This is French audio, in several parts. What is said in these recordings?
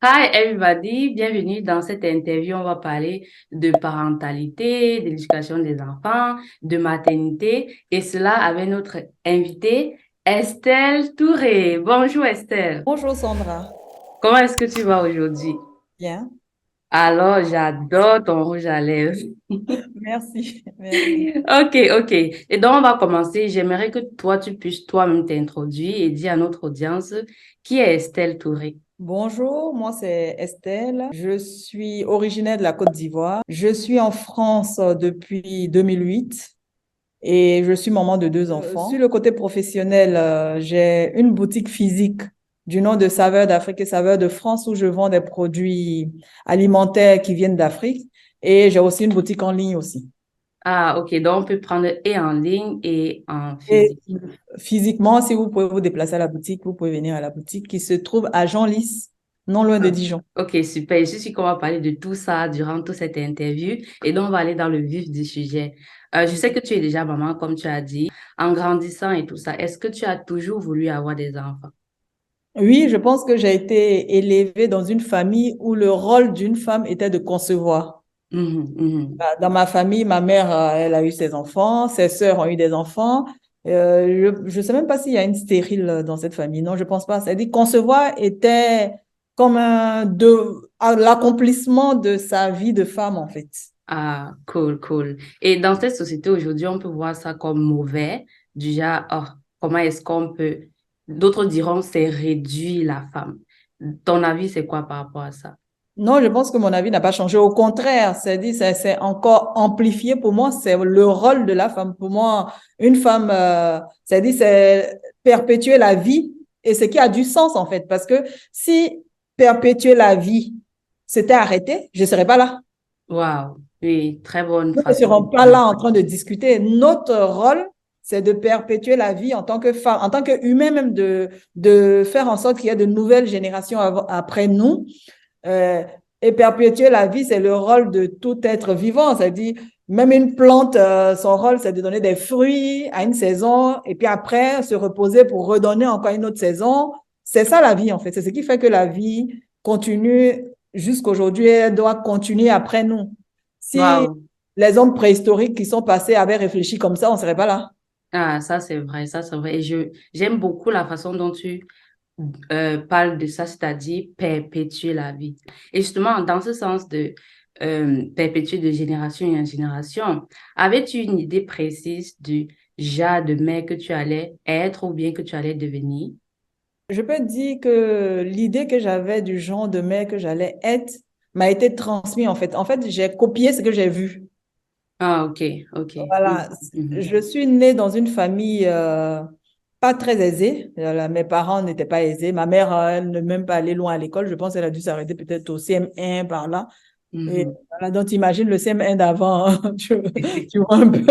Hi everybody, bienvenue dans cette interview. On va parler de parentalité, de l'éducation des enfants, de maternité et cela avec notre invitée Estelle Touré. Bonjour Estelle, Bonjour Sandra. comment est-ce que tu vas aujourd'hui? Bien, Alors, j'adore ton rouge à lèvres. merci, merci. Ok, ok. Et donc, on va commencer. J'aimerais que toi, tu puisses toi-même t'introduire et dire à notre audience qui est Estelle Touré. Bonjour, moi c'est Estelle. Je suis originaire de la Côte d'Ivoire. Je suis en France depuis 2008 et je suis maman de deux enfants. Sur le côté professionnel, j'ai une boutique physique du nom de Saveurs d'Afrique et Saveurs de France où je vends des produits alimentaires qui viennent d'Afrique et j'ai aussi une boutique en ligne aussi. Ah, ok. Donc, on peut prendre et en ligne et en Et physique. physiquement, si vous pouvez vous déplacer à la boutique, vous pouvez venir à la boutique qui se trouve à Genlis, non loin de Ah, Dijon. ok, super. Je suis sûre qu'on va parler de tout ça durant toute cette interview et donc on va aller dans le vif du sujet. Je sais que tu es déjà maman, comme tu as dit, en grandissant et tout ça. Est-ce que tu as toujours voulu avoir des enfants? Oui, je pense que j'ai été élevée dans une famille où le rôle d'une femme était de concevoir. Mhm, mhm. Dans ma famille, ma mère, elle a eu ses enfants, ses sœurs ont eu des enfants. Je ne sais même pas s'il y a une stérile dans cette famille. Non, je pense pas. C'est-à-dire concevoir était comme l'accomplissement de sa vie de femme, en fait. Ah, cool, cool. Et dans cette société aujourd'hui, on peut voir ça comme mauvais, du genre, oh, comment est-ce qu'on peut... D'autres diront c'est réduire la femme. Ton avis, c'est quoi par rapport à ça? Non, je pense que mon avis n'a pas changé. Au contraire, c'est encore amplifié pour moi. C'est le rôle de la femme. Pour moi, une femme, c'est perpétuer la vie et ce qui a du sens en fait. Parce que si perpétuer la vie, c'était arrêté, je ne serais pas là. Wow, oui, très bonne Nous ne façon de serons pas dire. là en train de discuter. Notre rôle, c'est de perpétuer la vie en tant que femme, en tant qu'humain même, de faire en sorte qu'il y ait de nouvelles générations après nous. Euh, et perpétuer la vie, c'est le rôle de tout être vivant. C'est-à-dire, même une plante, son rôle, c'est de donner des fruits à une saison et puis après se reposer pour redonner encore une autre saison. C'est ça la vie, en fait. C'est ce qui fait que la vie continue jusqu'aujourd'hui et elle doit continuer après nous. Si Wow. les hommes préhistoriques qui sont passés avaient réfléchi comme ça, on ne serait pas là. Ah, ça c'est vrai, ça c'est vrai. Et j'aime beaucoup la façon dont tu parles de ça, c'est-à-dire perpétuer la vie. Et justement, dans ce sens de perpétuer de génération en génération, avais-tu une idée précise du genre de mère que tu allais être ou bien que tu allais devenir? Je peux dire que l'idée que j'avais du genre de mère que j'allais être m'a été transmise en fait. En fait, j'ai copié ce que j'ai vu. Ah, ok, ok. Voilà. Mhm, mhm. Je suis née dans une famille pas très aisée. Mes parents n'étaient pas aisés. Ma mère, elle ne même pas allée loin à l'école. Je pense qu'elle a dû s'arrêter peut-être au CM1 par là. Et Mhm. voilà, donc imagine le CM1 d'avant, hein. Tu vois un peu.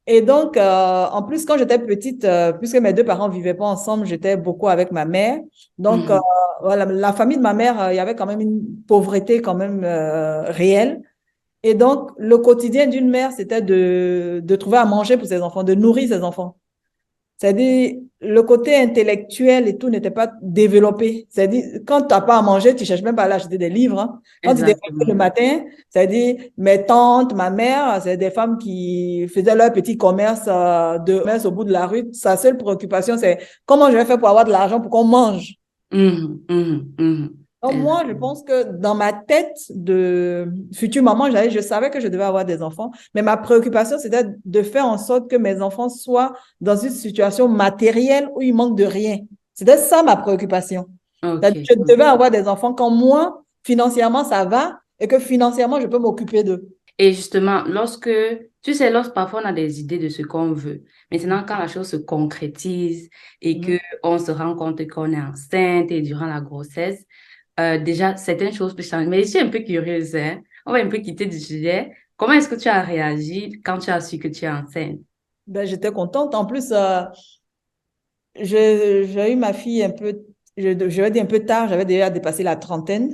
Et donc, en plus, quand j'étais petite, puisque mes deux parents ne vivaient pas ensemble, j'étais beaucoup avec ma mère. Donc, Mhm. voilà, la famille de ma mère, il y avait quand même une pauvreté quand même réelle. Et donc, le quotidien d'une mère, c'était de trouver à manger pour ses enfants, de nourrir ses enfants. C'est-à-dire, le côté intellectuel et tout n'était pas développé. C'est-à-dire, quand tu n'as pas à manger, tu ne cherches même pas à aller acheter des livres, hein. Quand tu déranges le Exactement. matin, c'est-à-dire, mes tantes, ma mère, c'est des femmes qui faisaient leur petit commerce de commerce au bout de la rue. Sa seule préoccupation, c'est comment je vais faire pour avoir de l'argent pour qu'on mange. Mhm, mhm, mhm. Donc, moi, je Exactement. pense que dans ma tête de future maman, je savais que je devais avoir des enfants, mais ma préoccupation, c'était de faire en sorte que mes enfants soient dans une situation matérielle où il manque de rien. C'était ça ma préoccupation. Ok. C'est-à-dire, je devais avoir des enfants quand moi, financièrement, ça va et que financièrement, je peux m'occuper d'eux. Et justement, lorsque, tu sais, lorsque parfois on a des idées de ce qu'on veut, maintenant quand la chose se concrétise et que Mhm. on se rend compte qu'on est enceinte et durant la grossesse, déjà, certaines choses peuvent changer. Mais je suis un peu curieuse, hein. On va un peu quitter du sujet. Comment est-ce que tu as réagi quand tu as su que tu es enceinte? Ben, j'étais contente. En plus, j'ai eu ma fille un peu, je vais dire un peu tard, j'avais déjà dépassé la trentaine.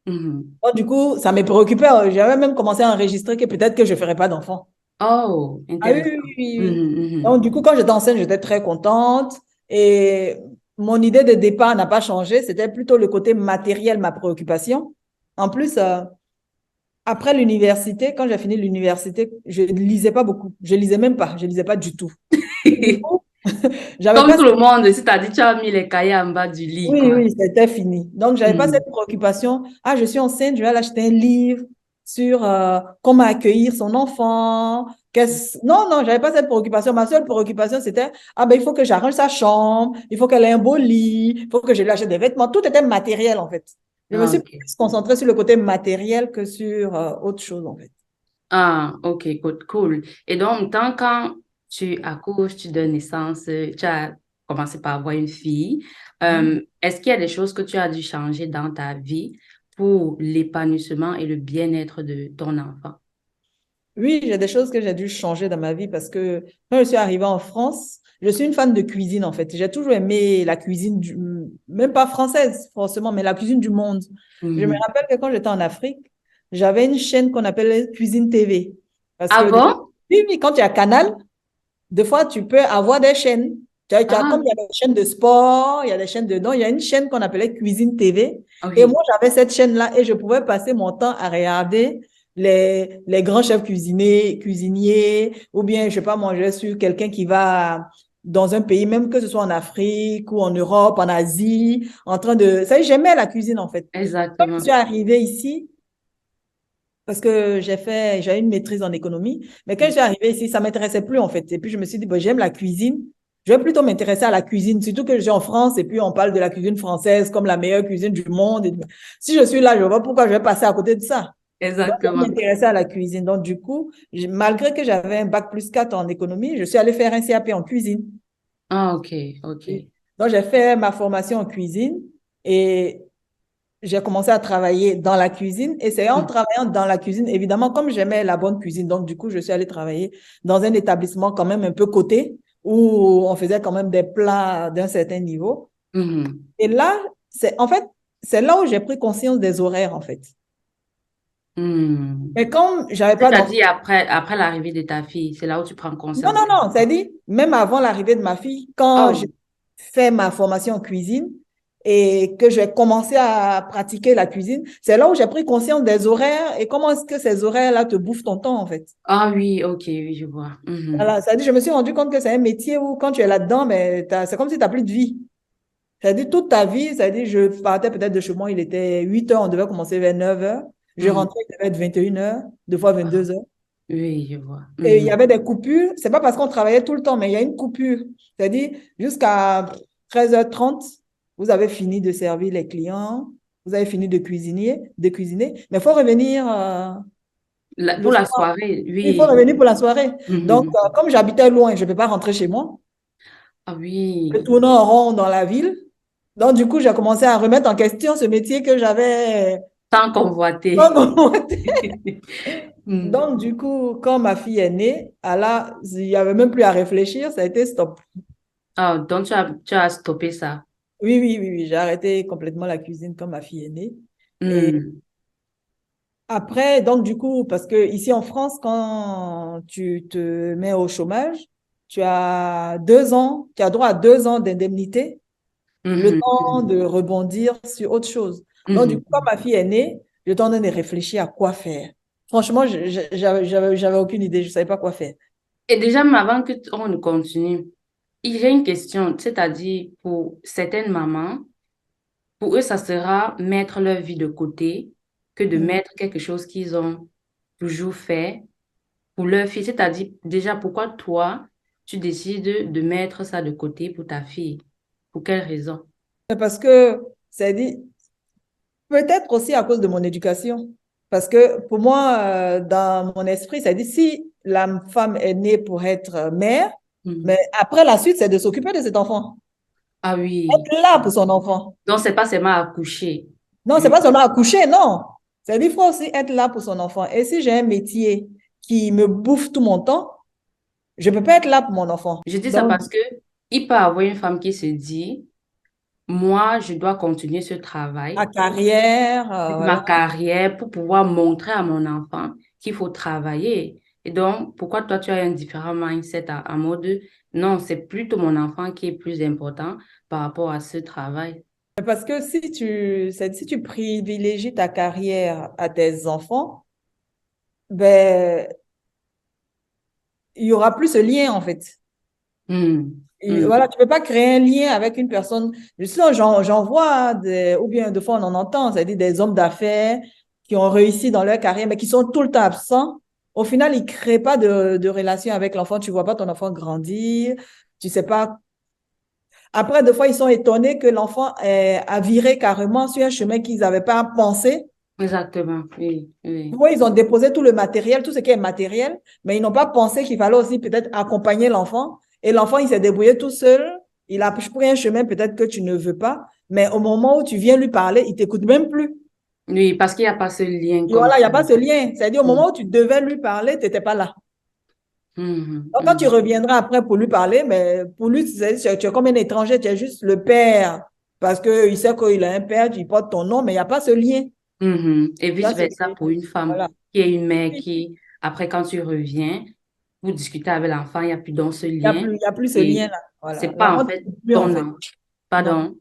Mhm. Donc, du coup, ça me préoccupait. J'avais même commencé à enregistrer que peut-être que je ne ferais pas d'enfant. Oh, Ah oui, intéressant. oui, oui, oui. Mhm, Donc, du coup, quand j'étais enceinte, j'étais très contente. Et mon idée de départ n'a pas changé. C'était plutôt le côté matériel, ma préoccupation. En plus, après l'université, quand j'ai fini l'université, je ne lisais pas beaucoup. Je lisais même pas. Je lisais pas du tout. Du coup, j'avais Comme pas. tout le monde, c'est-à-dire tu as mis les cahiers en bas du lit, Oui, quoi. oui, c'était fini. Donc, j'avais pas Hmm. cette préoccupation. Ah, je suis enceinte, je vais aller acheter un livre sur comment accueillir son enfant. Non, non, j'avais pas cette préoccupation. Ma seule préoccupation, c'était, ah ben, il faut que j'arrange sa chambre, il faut qu'elle ait un beau lit, il faut que je lui achète des vêtements. Tout était matériel, en fait. Je me Ah, suis ok. plus concentrée sur le côté matériel que sur autre chose, en fait. Ah, ok, good, cool. Et donc, tant quand tu accouches, tu donnes naissance, tu as commencé par avoir une fille, Mhm. est-ce qu'il y a des choses que tu as dû changer dans ta vie pour l'épanouissement et le bien-être de ton enfant? Oui, j'ai des choses que j'ai dû changer dans ma vie parce que quand je suis arrivée en France, je suis une fan de cuisine en fait. J'ai toujours aimé la cuisine, même pas française forcément, mais la cuisine du monde. Je me Mhm. rappelle que quand j'étais en Afrique, j'avais une chaîne qu'on appelait Cuisine TV. Parce Ah que, bon? oui, oui, quand tu as Canal, des fois, tu peux avoir des chaînes. Ah, Comme il y a des chaînes de sport, il y a des chaînes de... Non, il y a une chaîne qu'on appelait Cuisine TV. Et oui, moi, j'avais cette chaîne-là et je pouvais passer mon temps à regarder les grands chefs cuisiniers, ou bien, je sais pas, manger sur quelqu'un qui va dans un pays, même que ce soit en Afrique ou en Europe, en Asie, en train de... Ça, j'aimais la cuisine, en fait. Quand je exactement. suis arrivée ici, parce que j'ai une maîtrise en économie. Mais quand je suis arrivée ici, ça ne m'intéressait plus en fait. Et puis je me suis dit, bon, j'aime la cuisine. Je vais plutôt m'intéresser à la cuisine, surtout que je suis en France et puis on parle de la cuisine française comme la meilleure cuisine du monde. Si je suis là, je vois pourquoi je vais passer à côté de ça. Donc, je vais Exactement. m'intéresser à la cuisine. Donc, du coup, malgré que j'avais un bac plus 4 en économie, je suis allée faire un CAP en cuisine. Ah, ok, ok. Donc, j'ai fait ma formation en cuisine et j'ai commencé à travailler dans la cuisine et c'est en Mm. travaillant dans la cuisine, évidemment, comme j'aimais la bonne cuisine, donc du coup, je suis allée travailler dans un établissement quand même un peu coté où on faisait quand même des plats d'un certain niveau. Mhm. Et là, en fait, c'est là où j'ai pris conscience des horaires, en fait. Hmm. Et comme j'avais pas d'enfant, C'est-à-dire après l'arrivée de ta fille, c'est là où tu prends non, conscience. non, non, c'est-à-dire, même avant l'arrivée de ma fille, quand j'ai Oh, fait ma formation en cuisine et que j'ai commencé à pratiquer la cuisine, c'est là où j'ai pris conscience des horaires et comment est-ce que ces horaires-là te bouffent ton temps, en fait. ah oui, ok, oui, je vois. Mhm. Voilà, c'est-à-dire, je me suis rendu compte que c'est un métier où, quand tu es là-dedans, mais c'est comme si tu n'as plus de vie. C'est-à-dire, toute ta vie, c'est-à-dire, je partais peut-être de chez moi, il était 8 heures, on devait commencer vers 9 heures. Je Mhm. rentrais, il devait être 21 heures, deux fois Ah, 22 heures. oui, je vois. Et il y Mhm. avait des coupures. C'est pas parce qu'on travaillait tout le temps, mais il y a une coupure. C'est-à-dire, jusqu'à 13h30, vous avez fini de servir les clients, vous avez fini de cuisiner, mais il faut revenir le Pour la soir. soirée, Il faut oui. revenir pour la soirée. Donc, Mhm. comme j'habitais loin, je ne peux pas rentrer chez moi. Ah Je oui, tournais en rond dans la ville. Donc, du coup, j'ai commencé à remettre en question ce métier que j'avais tant convoité. pas commenté. Mhm. Donc, du coup, quand ma fille est née, il n'y avait même plus à réfléchir, ça a été stop. Ah, donc tu as stoppé ça. Oui, oui, oui, oui, j'ai arrêté complètement la cuisine quand ma fille est née. Et Mhm. après, donc du coup, parce que ici en France, quand tu te mets au chômage, tu as 2 ans, tu as droit à 2 ans d'indemnité, le Mhm. temps de rebondir sur autre chose. Donc du coup, quand Mhm. ma fille est née, j'étais en train de réfléchir à quoi faire. Franchement, j'avais aucune idée, je ne savais pas quoi faire. Et déjà, même avant que on ne continue, il y a une question, c'est-à-dire pour certaines mamans, pour eux, ça sera mettre leur vie de côté que de Mm. mettre quelque chose qu'ils ont toujours fait pour leur fille. C'est-à-dire, déjà, pourquoi toi, tu décides de mettre ça de côté pour ta fille? Pour quelle raison? Parce que, c'est dit, peut-être aussi à cause de mon éducation. Parce que pour moi, dans mon esprit, ça dit si la femme est née pour être mère, mais Mhm. après la suite, c'est de s'occuper de cet enfant. Ah oui. Être là pour son enfant. Donc, c'est pas seulement accoucher. Non, c'est Oui. pas seulement accoucher, non. C'est dire qu'il faut aussi être là pour son enfant. Et si j'ai un métier qui me bouffe tout mon temps, je ne peux pas être là pour mon enfant. Je dis ça Donc, parce que il peut y avoir une femme qui se dit, moi, je dois continuer ce ma travail, carrière, ma voilà. carrière pour pouvoir montrer à mon enfant qu'il faut travailler. Et donc, pourquoi toi, tu as un différent mindset en mode, non, c'est plutôt mon enfant qui est plus important. par rapport à ce travail. Parce que si tu privilégies ta carrière à tes enfants, ben, il y aura plus ce lien, en fait. Hmm, Et hmm. voilà, tu peux pas créer un lien avec une personne. Sinon, j'en vois, ou bien de fois on en entend, c'est-à-dire des hommes d'affaires qui ont réussi dans leur carrière, mais qui sont tout le temps absents. Au final, ils créent pas de relation avec l'enfant. Tu vois pas ton enfant grandir. Tu sais pas. Après, des fois, ils sont étonnés que l'enfant a viré carrément sur un chemin qu'ils n'avaient pas pensé. Exactement, oui, oui. Oui, ils ont déposé tout le matériel, tout ce qui est matériel, mais ils n'ont pas pensé qu'il fallait aussi peut-être accompagner l'enfant. Et l'enfant, il s'est débrouillé tout seul. Il a pris un chemin peut-être que tu ne veux pas, mais au moment où tu viens lui parler, il t'écoute même plus. Oui, parce qu'il n'y a pas ce lien Et comme voilà, il n'y ça. a pas ce lien. C'est-à-dire au Hmm, moment où tu devais lui parler, tu n'étais pas là. hmm, Donc, quand tu hmm. reviendras après pour lui parler, mais pour lui, tu es comme un étranger, tu es juste le père. Parce qu'il sait qu'il a un père, tu portes ton nom, mais il n'y a pas ce lien. Mhm. Et Il y a ce vice-versa lien. pour une femme Voilà. qui est une mère Il qui, après, quand tu reviens, vous discutez avec l'enfant, il n'y a plus dans ce n'y a lien. plus, il y a plus ce Et lien-là. Voilà. c'est pas en L'enfant fait t'écoute plus, en ton fait. enfant. Non. Pardon.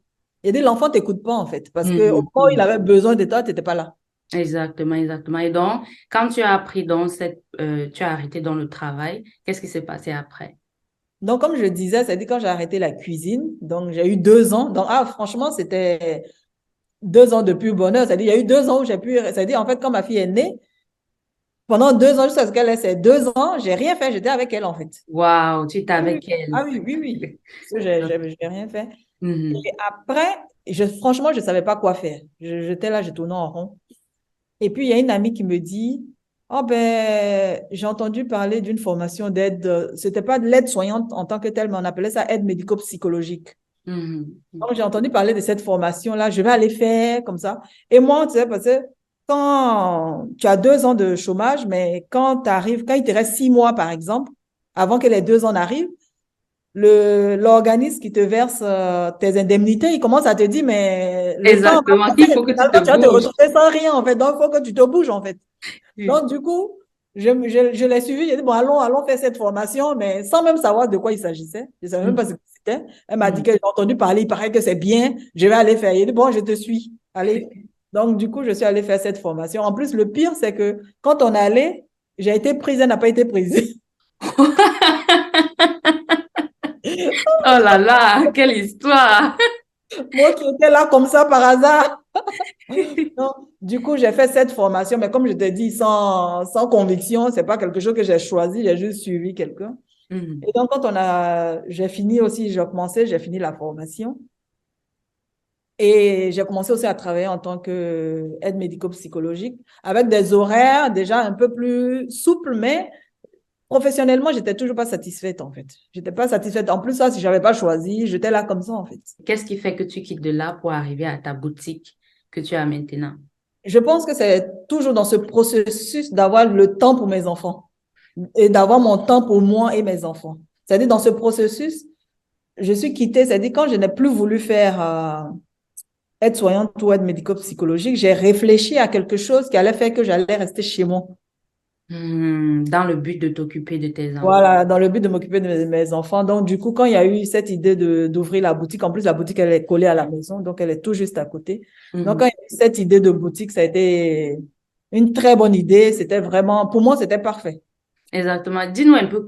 Et dit, l'enfant t'écoute pas, en fait. Parce qu'au Mhm, moment où il mhm. avait besoin de toi, tu n'étais pas là. Exactement, exactement. Et donc, quand tu as appris dans tu as arrêté dans le travail, qu'est-ce qui s'est passé après? Donc, comme je disais, c'est-à-dire quand j'ai arrêté la cuisine, donc j'ai eu 2 ans. Donc, ah, franchement, c'était 2 ans de pur bonheur. C'est-à-dire, il y a eu 2 ans où j'ai pu, c'est-à-dire, en fait, quand ma fille est née, pendant 2 ans, jusqu'à ce qu'elle ait ses 2 ans, j'ai rien fait. J'étais avec elle, en fait. Waouh, tu étais Oui, oui. avec elle. Ah oui, oui, oui. Parce que j'ai rien fait. Mhm. Et après, franchement, je ne savais pas quoi faire. J'étais là, je tournais en rond. Et puis, il y a une amie qui me dit, oh ben, j'ai entendu parler d'une formation d'aide, c'était pas de l'aide soignante en tant que telle, mais on appelait ça aide médico-psychologique. Mhm. Donc, j'ai entendu parler de cette formation-là, je vais aller faire comme ça. Et moi, tu sais, parce que quand tu as 2 ans de chômage, mais quand il te reste 6 mois, par exemple, avant que les 2 ans n'arrivent, l'organisme qui te verse tes indemnités, il commence à te dire, mais le temps va Exactement. Il passer, faut que tu te finalement, tu vas te bouges. retrouver sans rien, en fait. Donc, il faut que tu te bouges, en fait. Oui. Donc, du coup, je l'ai suivi. J'ai dit, bon, allons faire cette formation, mais sans même savoir de quoi il s'agissait. Je ne savais même pas ce que c'était. Elle m'a dit Mhm. qu'elle a entendu parler, il paraît que c'est bien, je vais aller faire. Il dit, bon, je te suis. Allez. Donc, du coup, je suis allée faire cette formation. En plus, le pire, c'est que quand on est allé, j'ai été prise, elle n'a pas été prise. Oh là là, quelle histoire! Moi qui étais là comme ça par hasard. Non. Du coup, j'ai fait cette formation, mais comme je t'ai dit, sans conviction, c'est pas quelque chose que j'ai choisi, j'ai juste suivi quelqu'un. Mhm. Et donc, j'ai fini aussi, j'ai fini la formation. Et j'ai commencé aussi à travailler en tant qu'aide médico-psychologique avec des horaires déjà un peu plus souples, mais professionnellement, j'étais toujours pas satisfaite en fait. J'étais pas satisfaite. En plus, ça, si j'avais pas choisi, j'étais là comme ça en fait. Qu'est-ce qui fait que tu quittes de là pour arriver à ta boutique que tu as maintenant? Je pense que c'est toujours dans ce processus d'avoir le temps pour mes enfants et d'avoir mon temps pour moi et mes enfants. C'est-à-dire, dans ce processus, je suis quittée, c'est-à-dire quand je n'ai plus voulu faire aide-soignante ou aide médico-psychologique, j'ai réfléchi à quelque chose qui allait faire que j'allais rester chez moi. Dans le but de t'occuper de tes enfants. Voilà, dans le but de m'occuper de mes enfants. Donc, du coup, quand il y a eu cette idée d'ouvrir la boutique, en plus, la boutique, elle est collée à la maison, donc elle est tout juste à côté. Donc, quand Mhm. il y a eu cette idée de boutique, ça a été une très bonne idée. C'était vraiment, pour moi, c'était parfait. Exactement. Dis-nous un peu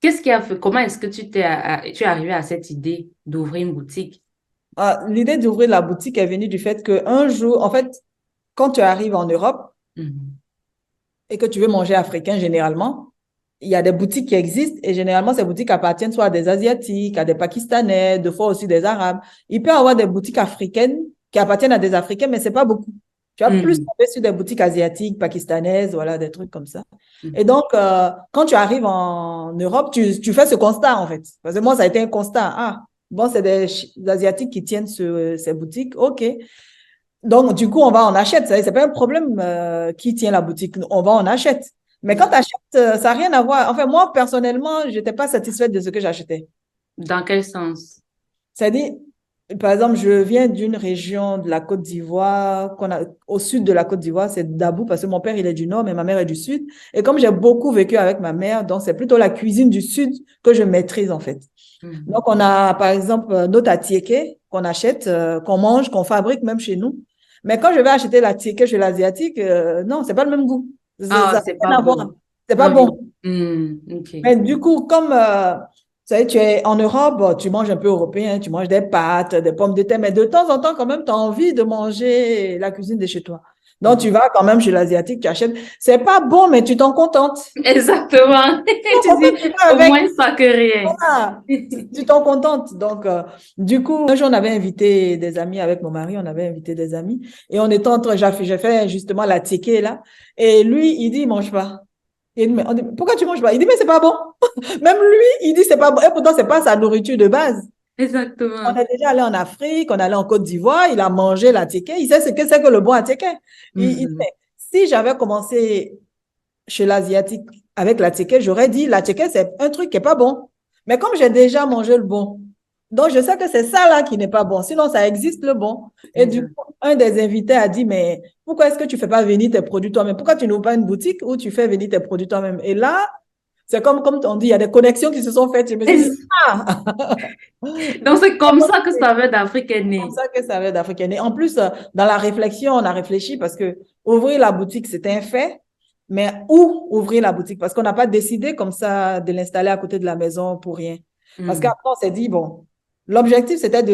qu'est-ce qui a fait, comment est-ce que tu es arrivé à cette idée d'ouvrir une boutique? Ah, l'idée d'ouvrir la boutique est venue du fait qu'un jour, en fait, quand tu arrives en Europe Mhm. et que tu veux manger africain, généralement, il y a des boutiques qui existent et généralement, ces boutiques appartiennent soit à des Asiatiques, à des Pakistanais, des fois aussi des Arabes. Il peut y avoir des boutiques africaines qui appartiennent à des Africains, mais c'est pas beaucoup. Tu vas plus Mhm. tomber sur des boutiques asiatiques, pakistanaises, voilà, des trucs comme ça. Et Mhm. donc, quand tu arrives en Europe, tu fais ce constat, en fait. Parce que moi, ça a été un constat. Ah, bon, c'est des Asiatiques qui tiennent ces boutiques. OK. Donc, du coup, on va en achète. C'est pas un problème qui tient la boutique. On va en achète. Mais quand tu achètes, ça n'a rien à voir. Enfin, moi, personnellement, je n'étais pas satisfaite de ce que j'achetais. Dans quel sens? C'est-à-dire, par exemple, je viens d'une région de la Côte d'Ivoire, au sud de la Côte d'Ivoire, c'est Dabou, parce que mon père, il est du nord, mais ma mère est du sud. Et comme j'ai beaucoup vécu avec ma mère, donc c'est plutôt la cuisine du sud que je maîtrise, en fait. Mhm. Donc, on a, par exemple, notre atiéké qu'on achète, qu'on mange, qu'on fabrique même chez nous. Mais quand je vais acheter l'atiéké chez l'asiatique, non, c'est pas le même goût. Ça Ah, n'a c'est pas rien à voir. bon. C'est pas Ah oui. bon. Ok. Mais du coup, comme tu es en Europe, bon, tu manges un peu européen, tu manges des pâtes, des pommes de terre, mais de temps en temps, quand même, tu as envie de manger la cuisine de chez toi. Donc, Mhm. tu vas quand même chez l'asiatique, tu achètes. C'est pas bon, mais tu t'en contentes. Exactement. Tu t'en Tu dis, contentes, tu vas au avec. moins ça que rien. Voilà, tu t'en contentes. Donc, du coup, un jour, on avait invité des amis avec mon mari, on avait invité des amis, et on était en train, j'ai fait justement la ticket là, et lui, il dit, il mange pas. Et on dit, pourquoi tu manges pas? Il dit, mais c'est pas bon. Même lui, il dit, c'est pas bon. Et pourtant, c'est pas sa nourriture de base. On Exactement. est déjà allé en Afrique, on est allé en Côte d'Ivoire, il a mangé la ticket, il sait ce que c'est que le bon attiéké. Il dit, Mhm. mais si j'avais commencé chez l'asiatique avec la ticket, j'aurais dit, la ticket, c'est un truc qui est pas bon. Mais comme j'ai déjà mangé le bon, donc je sais que c'est ça là qui n'est pas bon. Sinon, ça existe le bon. Et du Exact. coup, un des invités a dit, mais pourquoi est-ce que tu fais pas venir tes produits toi-même? Pourquoi tu n'ouvres pas une boutique où tu fais venir tes produits toi-même? Et là, c'est comme on dit, il y a des connexions qui se sont faites. Je me suis dit, ah, Donc, c'est comme ça que ça veut d'Afrique est comme né. ça que ça vient d'Africaine. Et en plus, dans la réflexion, on a réfléchi parce que ouvrir la boutique, c'était un fait. Mais où ouvrir la boutique? Parce qu'on n'a pas décidé comme ça de l'installer à côté de la maison pour rien. Parce Mhm. qu'après, on s'est dit, bon, l'objectif, c'était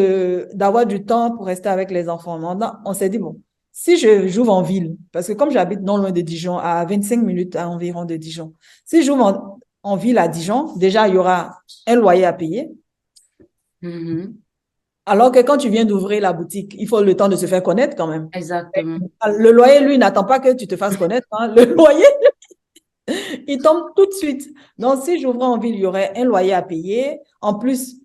d'avoir du temps pour rester avec les enfants. Maintenant, on s'est dit, bon, si j'ouvre en ville, parce que comme j'habite non loin de Dijon, à 25 minutes environ de Dijon, si j'ouvre en ville à Dijon, déjà, il y aura un loyer à payer. Mhm. Alors que quand tu viens d'ouvrir la boutique, il faut le temps de se faire connaître quand même. Exactement. Le loyer, lui, n'attend pas que tu te fasses connaître, hein. Le loyer, il tombe tout de suite. Donc, si j'ouvrais en ville, il y aurait un loyer à payer. En plus,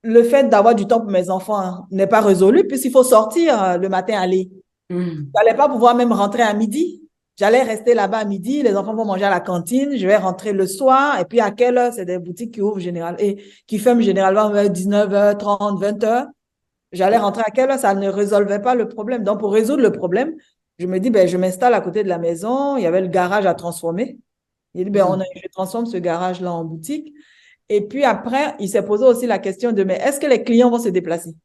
le fait d'avoir du temps pour mes enfants n'est pas résolu, puisqu'il faut sortir le matin, aller. Mhm. Je n'allais pas pouvoir même rentrer à midi. J'allais rester là-bas à midi, les enfants vont manger à la cantine, je vais rentrer le soir, et puis à quelle heure? C'est des boutiques qui ouvrent généralement, et qui ferment généralement vers 19h30, 20h. J'allais rentrer à quelle heure? Ça ne résolvait pas le problème. Donc, pour résoudre le problème, je me dis, ben, je m'installe à côté de la maison. Il y avait le garage à transformer. Il dit, ben, Mhm. je transforme ce garage-là en boutique. Et puis après, il s'est posé aussi la question de, mais est-ce que les clients vont se déplacer?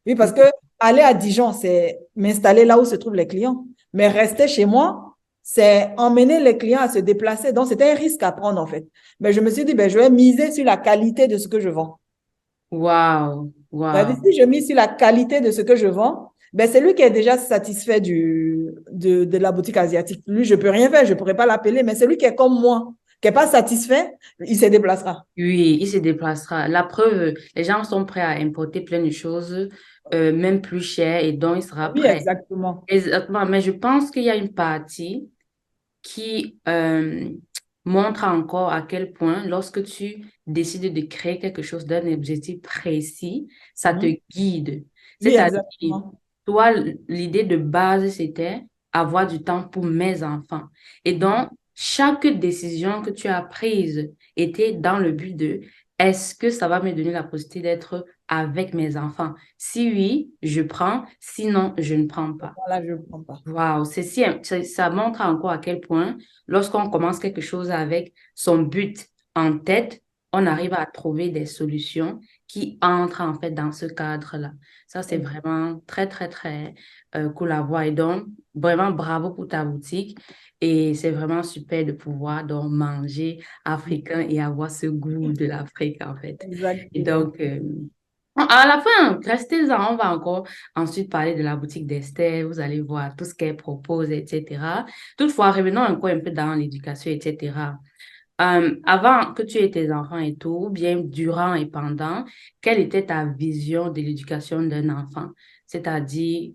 Oui, parce que aller à Dijon, c'est m'installer là où se trouvent les clients. Mais rester chez moi, c'est emmener les clients à se déplacer. Donc, c'était un risque à prendre, en fait. Mais je me suis dit, ben, je vais miser sur la qualité de ce que je vends. Waouh. C'est-à-dire, Waouh. si je mise sur la qualité de ce que je vends, ben c'est lui qui est déjà satisfait de la boutique asiatique. Lui, je ne peux rien faire, je ne pourrais pas l'appeler, mais celui qui est comme moi, qui n'est pas satisfait, il se déplacera. Oui, il se déplacera. La preuve, les gens sont prêts à importer plein de choses, même plus chères, et donc il sera Oui, prêt. exactement. Exactement. Mais je pense qu'il y a une partie qui montre encore à quel point, lorsque tu décides de créer quelque chose d'un objectif précis, ça te Mhm. guide. Oui, C'est-à-dire, exactement. toi, l'idée de base, c'était avoir du temps pour mes enfants. Et donc, chaque décision que tu as prise était dans le but de, est-ce que ça va me donner la possibilité d'être avec mes enfants? Si oui, je prends, sinon, je ne prends pas. Voilà, je ne prends pas. Waouh, ça montre encore à quel point, lorsqu'on commence quelque chose avec son but en tête, on arrive à trouver des solutions qui entrent en fait dans ce cadre-là. Ça, c'est vraiment très, très, très cool à voir. Et donc, vraiment bravo pour ta boutique. Et c'est vraiment super de pouvoir donc manger africain et avoir ce goût de l'Afrique, en fait. Et Exactement. donc, à la fin, restez-en, on va encore ensuite parler de la boutique d'Esther, vous allez voir tout ce qu'elle propose, etc. Toutefois, revenons encore un peu dans l'éducation, etc. Avant que tu aies tes enfants et tout, ou bien durant et pendant, quelle était ta vision de l'éducation d'un enfant? C'est-à-dire,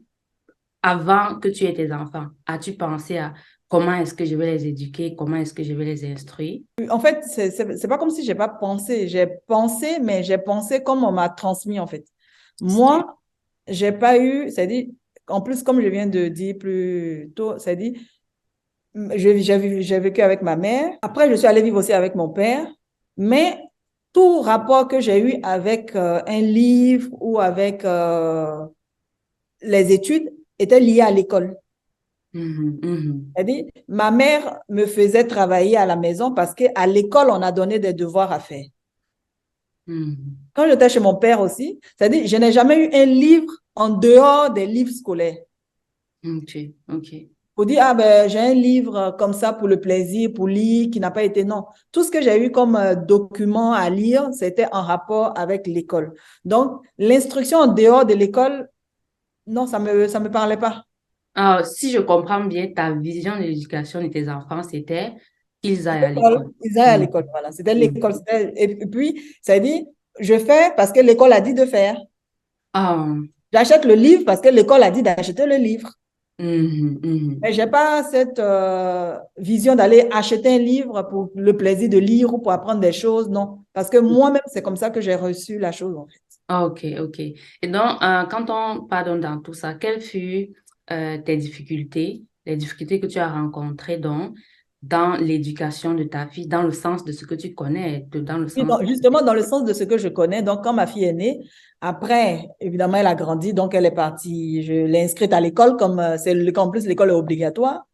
avant que tu aies tes enfants, as-tu pensé à comment est-ce que je vais les éduquer, comment est-ce que je vais les instruire? En fait, c'est pas comme si j'ai pas pensé. J'ai pensé, mais j'ai pensé comme on m'a transmis, en fait. Moi, j'ai pas eu, c'est-à-dire, en plus, comme je viens de dire plus tôt, c'est-à-dire, j'ai vécu avec ma mère. Après, je suis allée vivre aussi avec mon père. Mais tout rapport que j'ai eu avec un livre ou avec les études était lié à l'école. Mhm, mhm. C'est-à-dire, ma mère me faisait travailler à la maison parce qu'à l'école, on a donné des devoirs à faire. Mhm. Quand j'étais chez mon père aussi, c'est-à-dire, je n'ai jamais eu un livre en dehors des livres scolaires. Ok, ok. Pour dire, ah ben, j'ai un livre comme ça pour le plaisir, pour lire, qui n'a pas été, non. Tout ce que j'ai eu comme document à lire, c'était en rapport avec l'école. Donc, l'instruction en dehors de l'école, non, ça me parlait pas. Alors, si je comprends bien, ta vision de l'éducation de tes enfants, c'était qu'ils aillent à L'école, l'école. ils allaient à Mhm. l'école, voilà. C'était Mhm. l'école. Et puis, ça dit, je fais parce que l'école a dit de faire. Ah, J'achète le livre parce que l'école a dit d'acheter le livre. mhm, mhm. Mais j'ai pas cette vision d'aller acheter un livre pour le plaisir de lire ou pour apprendre des choses, non. Parce que moi-même, c'est comme ça que j'ai reçu la chose, en fait. Ah, ok, ok. Et donc, quand on pardonne dans tout ça, quelles furent tes difficultés, les difficultés que tu as rencontrées dans l'éducation de ta fille, dans le sens de ce que tu connais, dans le Oui, sens... donc, justement, dans le sens de ce que je connais, donc quand ma fille est née, après, évidemment, elle a grandi, donc elle est partie, je l'ai inscrite à l'école, comme en plus l'école est obligatoire.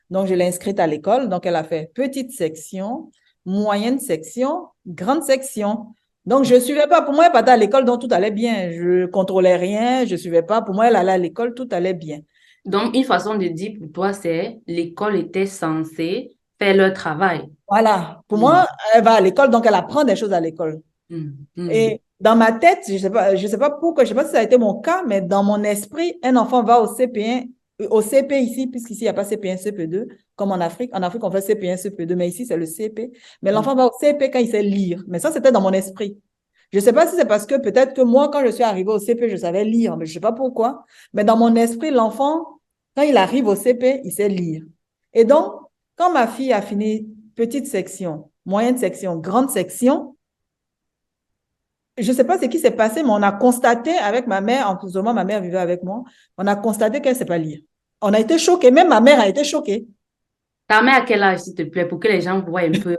Donc, je l'ai inscrite à l'école. Donc, elle a fait petite section, moyenne section, grande section. Donc, je ne suivais pas. Pour moi, elle partait à l'école, donc tout allait bien. Je ne contrôlais rien, je ne suivais pas. Pour moi, elle allait à l'école, tout allait bien. Donc, une façon de dire pour toi, c'est l'école était censée faire leur travail. Voilà. Pour Mhm, moi, elle va à l'école, donc elle apprend des choses à l'école. mhm, mhm. Et dans ma tête, je sais pas pourquoi, je sais pas si ça a été mon cas, mais dans mon esprit, un enfant va au CP1, au CP ici, puisqu'ici, il n'y a pas CP1, CP2, comme en Afrique. En Afrique, on fait CP1, CP2, mais ici, c'est le CP. Mais l'enfant va au CP quand il sait lire. Mais ça, c'était dans mon esprit. Je ne sais pas si c'est parce que peut-être que moi, quand je suis arrivée au CP, je savais lire, mais je ne sais pas pourquoi. Mais dans mon esprit, l'enfant, quand il arrive au CP, il sait lire. Et donc, quand ma fille a fini petite section, moyenne section, grande section, je ne sais pas ce qui s'est passé, mais on a constaté avec ma mère, en plus de moi, ma mère vivait avec moi, on a constaté qu'elle ne sait pas lire. On a été choqués, même ma mère a été choquée. Ta mère à quel âge, s'il te plaît, pour que les gens voient un peu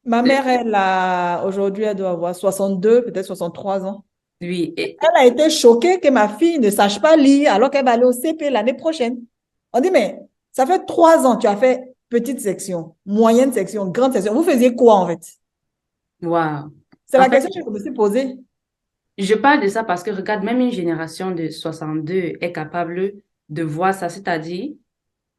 Ma mère, aujourd'hui, elle doit avoir 62, peut-être 63 ans. lui. Elle a été choquée que ma fille ne sache pas lire alors qu'elle va aller au CP l'année prochaine. On dit, mais ça fait 3 ans, tu as fait petite section, moyenne section, grande section. Vous faisiez quoi en fait? Wow. C'est En la fait, question que je me suis posée. je parle de ça parce que, regarde, même une génération de 62 est capable de voir ça. C'est-à-dire,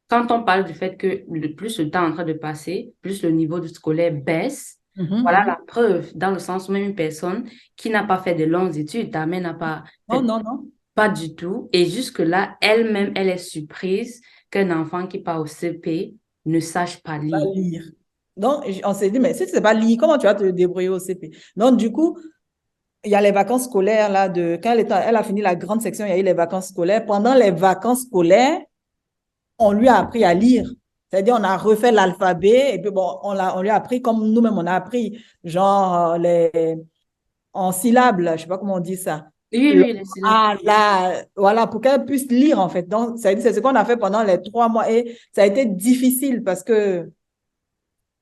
quand on parle du fait que plus le temps est en train de passer, plus le niveau du scolaire baisse, Mhm, voilà mhm. la preuve, dans le sens où même une personne qui n'a pas fait de longues études, ta mère n'a pas Non, fait non, non. pas du tout, et jusque-là, elle-même, elle est surprise qu'un enfant qui part au CP ne sache pas Pas lire. lire. Donc, on s'est dit, mais si tu ne sais pas lire, comment tu vas te débrouiller au CP? Donc, du coup, il y a les vacances scolaires, là, quand elle a fini la grande section, il y a eu les vacances scolaires. Pendant les vacances scolaires, on lui a appris à lire. C'est-à-dire, on a refait l'alphabet, et puis bon, on lui a appris comme nous-mêmes, on a appris, genre, en syllabes, là, je ne sais pas comment on dit ça. Oui, Le oui, les syllabes. A, là, voilà, pour qu'elle puisse lire, en fait. Donc, c'est ce qu'on a fait pendant les 3 mois, et ça a été difficile parce que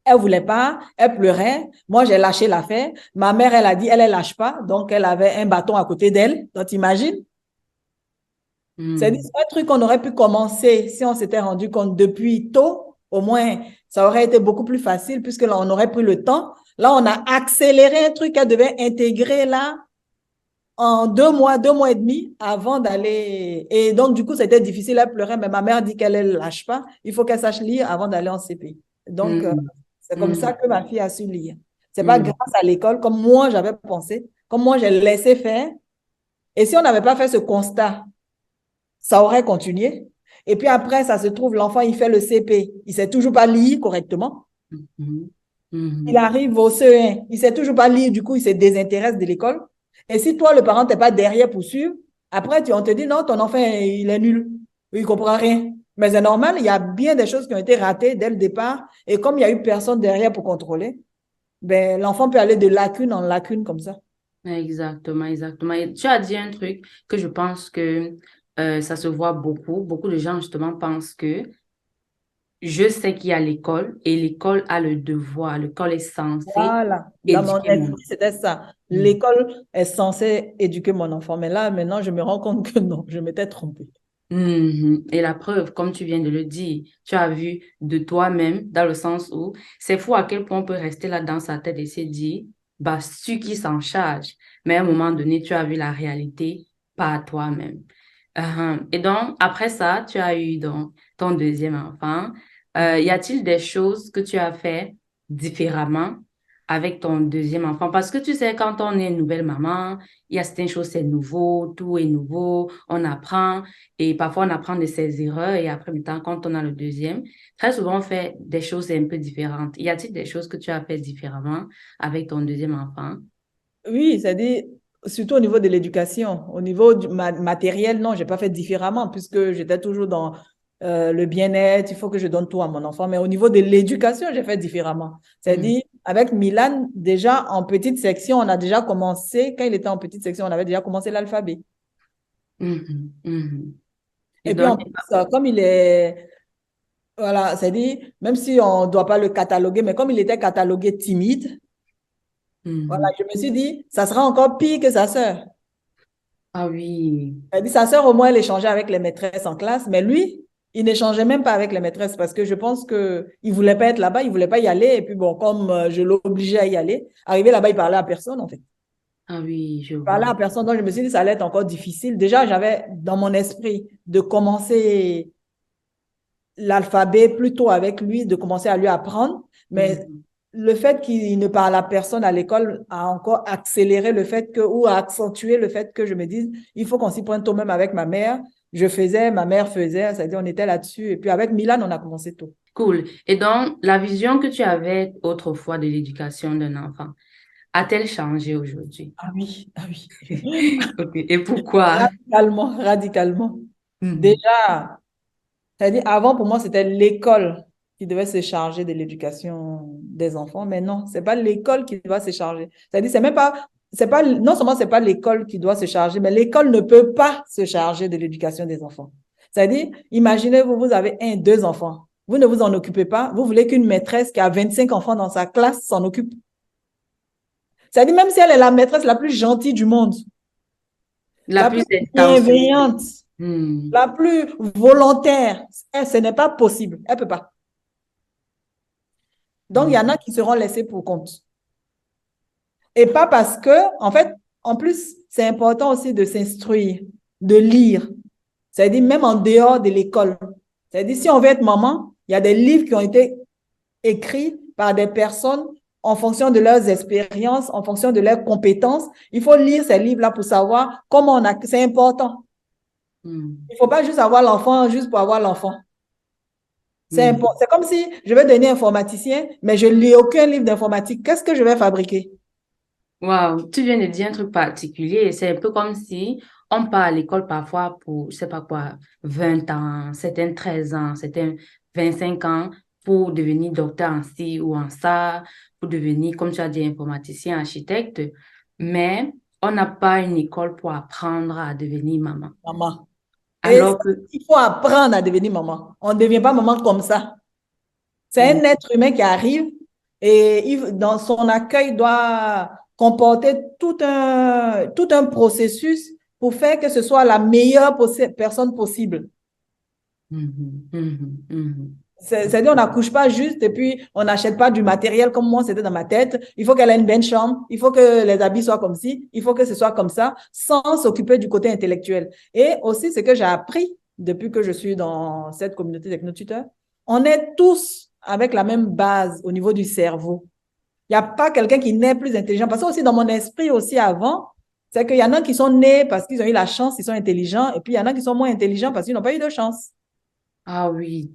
elle voulait pas, elle pleurait. Moi, j'ai lâché l'affaire. Ma mère, elle a dit, elle ne lâche pas. Donc, elle avait un bâton à côté d'elle. Donc, t'imagines? C'est Hmm. un truc qu'on aurait pu commencer si on s'était rendu compte depuis tôt. Au moins, ça aurait été beaucoup plus facile puisque là, on aurait pris le temps. Là, on a accéléré un truc qu'elle devait intégrer là en 2 mois, 2 mois et demi avant d'aller. Et donc, du coup, c'était difficile. Elle pleurait, mais ma mère dit qu'elle ne lâche pas. Il faut qu'elle sache lire avant d'aller en CP. Donc, Hmm. c'est comme ça Hmm. que ma fille a su lire. C'est pas Hmm. grâce à l'école, comme moi j'avais pensé, comme moi j'ai laissé faire. Et si on n'avait pas fait ce constat, ça aurait continué. Et puis après, ça se trouve, l'enfant, il fait le CP. Il ne sait toujours pas lire correctement. Hmm. Il Hmm. arrive au CE1, il ne sait toujours pas lire, du coup, il se désintéresse de l'école. Et si toi, le parent, tu n'es pas derrière pour suivre, après, on te dit, non, ton enfant, il est nul. Il ne comprend rien. Mais c'est normal, il y a bien des choses qui ont été ratées dès le départ. Et comme il n'y a eu personne derrière pour contrôler, ben, l'enfant peut aller de lacune en lacune comme ça. Exactement, exactement. Et tu as dit un truc que je pense que ça se voit beaucoup. Beaucoup de gens, justement, pensent que je sais qu'il y a l'école et l'école a le devoir. L'école est censée Voilà. Dans mon éduquer mon esprit, c'était ça. enfant. L'école est censée éduquer mon enfant. Mais là, maintenant, je me rends compte que non, je m'étais trompée. Mhm. Et la preuve, comme tu viens de le dire, tu as vu de toi-même, dans le sens où c'est fou à quel point on peut rester là dans sa tête et se dire, su qui s'en charge. Mais à un moment donné, tu as vu la réalité par toi-même. Et donc, après ça, tu as eu donc ton deuxième enfant. Y a-t-il des choses que tu as fait différemment avec ton deuxième enfant? Parce que tu sais, quand on est une nouvelle maman, il y a certaines choses, c'est nouveau, tout est nouveau, on apprend et parfois on apprend de ses erreurs et après, maintenant, quand on a le deuxième, très souvent on fait des choses un peu différentes. Y a-t-il des choses que tu as fait différemment avec ton deuxième enfant? Oui, c'est-à-dire, surtout au niveau de l'éducation. Au niveau du matériel, non, j'ai pas fait différemment puisque j'étais toujours dans le bien-être. Il faut que je donne tout à mon enfant. Mais au niveau de l'éducation, j'ai fait différemment. Mhm, C'est-à-dire, avec Milan, déjà en petite section, on a déjà commencé, quand il était en petite section, on avait déjà commencé l'alphabet. mhm, mhm. Et Et puis donc, en plus, comme il est, voilà, c'est-à-dire, même si on ne doit pas le cataloguer, mais comme il était catalogué timide, voilà, mhm. je me suis dit, ça sera encore pire que sa sœur. Ah oui. Elle dit, sa sœur, au moins, elle échangeait avec les maîtresses en classe, mais lui, il n'échangeait même pas avec les maîtresses parce que je pense qu'il ne voulait pas être là-bas, il ne voulait pas y aller. Et puis, bon, comme je l'obligeais à y aller, arrivé là-bas, il parlait à personne, en fait. Ah oui, je Il parlait vois. à personne, donc je me suis dit, ça allait être encore difficile. Déjà, j'avais dans mon esprit de commencer l'alphabet plutôt avec lui, de commencer à lui apprendre, mais Mhm. le fait qu'il ne parle à personne à l'école a encore accéléré le fait que, ou a accentué le fait que je me dise, il faut qu'on s'y prenne tôt même avec ma mère. Je faisais, ma mère faisait, c'est-à-dire on était là-dessus. Et puis avec Milan, on a commencé tôt. Cool. Et donc, la vision que tu avais autrefois de l'éducation d'un enfant, a-t-elle changé aujourd'hui? Ah oui, ah oui. Ok. Et pourquoi? Radicalement, radicalement. Mhm. Déjà, c'est-à-dire avant, pour moi, c'était l'école qui devait se charger de l'éducation des enfants, mais non, c'est pas l'école qui doit se charger. C'est-à-dire, c'est pas, non seulement c'est pas l'école qui doit se charger, mais l'école ne peut pas se charger de l'éducation des enfants. C'est-à-dire, imaginez-vous, vous avez un, deux enfants. Vous ne vous en occupez pas. Vous voulez qu'une maîtresse qui a 25 enfants dans sa classe s'en occupe. C'est-à-dire, même si elle est la maîtresse la plus gentille du monde, La la plus plus intentionnelle. bienveillante, Hmm. la plus volontaire, ce n'est pas possible. Elle ne peut pas. Donc, il y en Hmm. a qui seront laissés pour compte. Et pas parce que, en fait, en plus, c'est important aussi de s'instruire, de lire. C'est-à-dire, même en dehors de l'école. C'est-à-dire, si on veut être maman, il y a des livres qui ont été écrits par des personnes en fonction de leurs expériences, en fonction de leurs compétences. Il faut lire ces livres-là pour savoir comment on a. C'est important. Hmm. Il ne faut pas juste avoir l'enfant juste pour avoir l'enfant. Hmm. C'est comme si je vais devenir informaticien, mais je ne lis aucun livre d'informatique. Qu'est-ce que je vais fabriquer? Wow, tu viens de dire un truc particulier. C'est un peu comme si on part à l'école parfois pour, je sais pas quoi, 20 ans, certains 13 ans, certains 25 ans pour devenir docteur en ci ou en ça, pour devenir, comme tu as dit, informaticien, architecte. Mais on n'a pas une école pour apprendre à devenir maman. Maman. Et Alors que, il faut apprendre à devenir maman. On ne devient pas maman comme ça. C'est hmm, un être humain qui arrive et dans son accueil doit comporter tout un processus pour faire que ce soit la meilleure personne possible. mhm, mhm, mhm. C'est-à-dire, on n'accouche pas juste et puis on n'achète pas du matériel comme moi, c'était dans ma tête. Il faut qu'elle ait une belle chambre, il faut que les habits soient comme ci, il faut que ce soit comme ça, sans s'occuper du côté intellectuel. Et aussi, ce que j'ai appris depuis que je suis dans cette communauté technotuteurs, on est tous avec la même base au niveau du cerveau. Il n'y a pas quelqu'un qui naît plus intelligent. Parce que aussi dans mon esprit aussi avant, c'est qu'il y en a qui sont nés parce qu'ils ont eu la chance, ils sont intelligents, et puis il y en a qui sont moins intelligents parce qu'ils n'ont pas eu de chance. Ah oui.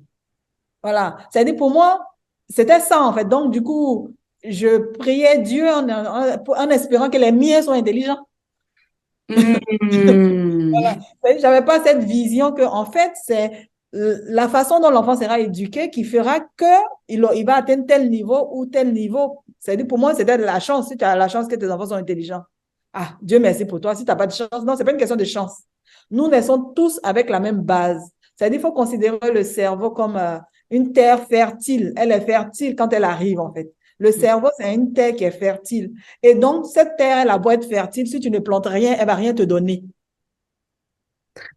Voilà. C'est-à-dire pour moi, c'était ça en fait. Donc du coup, je priais Dieu en espérant que les miens soient intelligents. Voilà. Hmm. J'avais pas cette vision que en fait, c'est la façon dont l'enfant sera éduqué qui fera que il va atteindre tel niveau ou tel niveau. C'est-à-dire pour moi, c'était de la chance. Si tu as la chance que tes enfants sont intelligents. Ah, Dieu merci pour toi. Si tu n'as pas de chance, non, c'est pas une question de chance. Nous naissons tous avec la même base. C'est-à-dire qu'il faut considérer le cerveau comme une terre fertile. Elle est fertile quand elle arrive, en fait. Le cerveau, c'est une terre qui est fertile. Et donc, cette terre, elle a beau être fertile, si tu ne plantes rien, elle ne va rien te donner.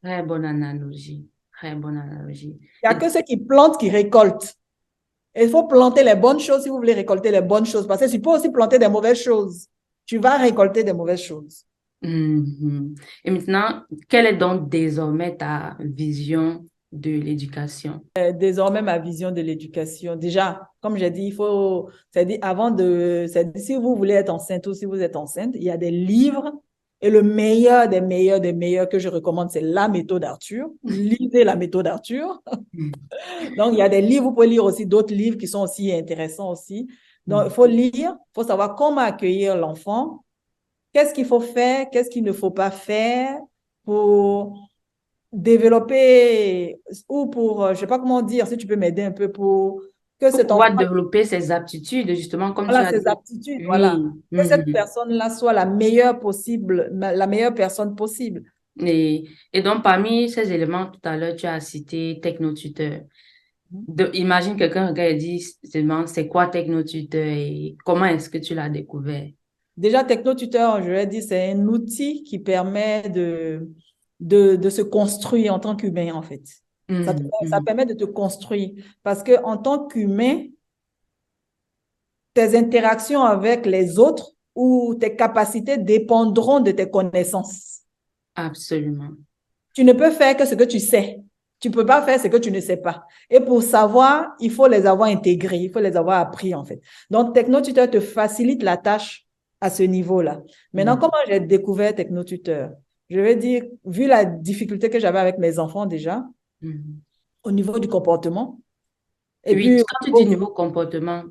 Très bonne analogie. Très bonne analogie. Il n'y a Et que ceux qui plantent qui récoltent. Et il faut planter les bonnes choses si vous voulez récolter les bonnes choses. Parce que tu peux aussi planter des mauvaises choses. tu vas récolter des mauvaises choses. Mhm. Et maintenant, quelle est donc désormais ta vision de l'éducation? Désormais, ma vision de l'éducation, déjà, comme j'ai dit, c'est-à-dire c'est-à-dire, si vous voulez être enceinte ou si vous êtes enceinte, il y a des livres et le meilleur des meilleurs des meilleurs que je recommande, c'est la méthode Arthur. Lisez la méthode Arthur. Donc, il y a des livres, vous pouvez lire aussi d'autres livres qui sont aussi intéressants aussi. Donc, il faut lire, il faut savoir comment accueillir l'enfant, qu'est-ce qu'il faut faire, qu'est-ce qu'il ne faut pas faire pour développer ou pour, je ne sais pas comment dire, si tu peux m'aider un peu pour que Pour cet enfant, pouvoir développer ses aptitudes, justement, comme tu voilà, as ses dit. aptitudes, voilà, Oui. que cette Mhm. personne-là soit la meilleure possible, la meilleure personne possible. Et donc, parmi ces éléments, tout à l'heure, tu as cité technotuteur. Imagine quelqu'un regarde et dit, se demande, c'est quoi technotuteur et comment est-ce que tu l'as découvert? Déjà, technotuteur, je l'ai dit, c'est un outil qui permet de se construire en tant qu'humain, en fait. Mhm, Ça mhm. permet de te construire parce que en tant qu'humain, tes interactions avec les autres ou tes capacités dépendront de tes connaissances. Absolument. Tu ne peux faire que ce que tu sais. Tu ne peux pas faire ce que tu ne sais pas. Et pour savoir, il faut les avoir intégrés, il faut les avoir appris, en fait. Donc, TechnoTuteur te facilite la tâche à ce niveau-là. Maintenant, Mhm, comment j'ai découvert TechnoTuteur? Je vais dire, vu la difficulté que j'avais avec mes enfants déjà, mhm. au niveau du comportement, et Oui, puis quand tu dis niveau comportement,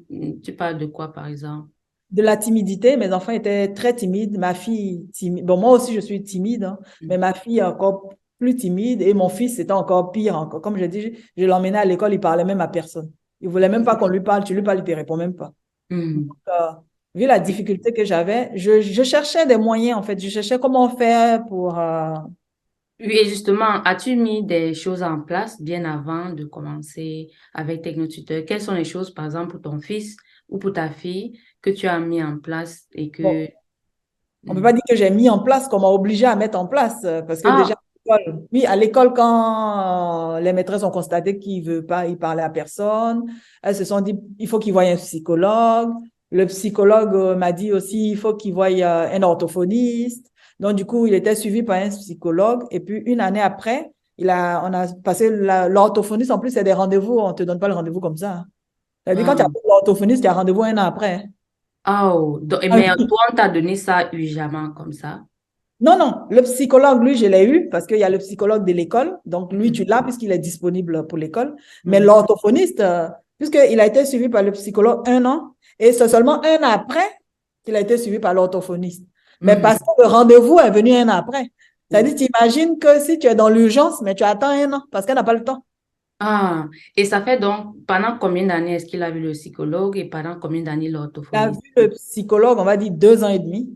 tu parles de quoi, par exemple? de la timidité, mes enfants étaient très timides. Ma fille, timide. Bon, moi aussi, je suis timide, hein, mais Mhm. ma fille est encore plus timide et mon fils, c'était encore pire encore. Comme je dis, je l'emmenais à l'école, il parlait même à personne. Il voulait même pas qu'on lui parle. Tu lui parles, il te répond même pas. Donc, Mhm. vu la difficulté que j'avais, je cherchais des moyens, en fait. Je cherchais comment faire pour... Oui, et justement, as-tu mis des choses en place bien avant de commencer avec Technotuteur? Quelles sont les choses, par exemple, pour ton fils ou pour ta fille, que tu as mis en place et que... bon, on ne peut pas Mhm. dire que j'ai mis en place, qu'on m'a obligé à mettre en place, parce que déjà, Ah, oui, à l'école, quand les maîtresses ont constaté qu'il ne veut pas y parler à personne, elles se sont dit, il faut qu'il voie un psychologue. Le psychologue m'a dit aussi, il faut qu'il voie un orthophoniste. Donc, du coup, il était suivi par un psychologue. Et puis, une année après, on a passé l'orthophoniste. En plus, c'est des rendez-vous, on ne te donne pas le rendez-vous comme ça. C'est-à-dire, quand tu as ah, l'orthophoniste, tu as rendez-vous un an après. oh. Ah Mais oui. toi, on t'a donné ça urgemment comme ça. Non, non, le psychologue, lui, je l'ai eu parce qu'il y a le psychologue de l'école. Donc, lui, tu Mhm. l'as puisqu'il est disponible pour l'école. Mais Mhm. l'orthophoniste, puisqu'il a été suivi par le psychologue un an, et c'est seulement un an après qu'il a été suivi par l'orthophoniste. Mais parce que Mhm. le rendez-vous est venu un an après. Oh. C'est-à-dire, tu imagines que si tu es dans l'urgence, mais tu attends un an parce qu'elle n'a pas le temps. Ah, et ça fait donc, pendant combien d'années est-ce qu'il a vu le psychologue et pendant combien d'années Il a vu l'orthophoniste? le psychologue, on va dire 2 ans et demi,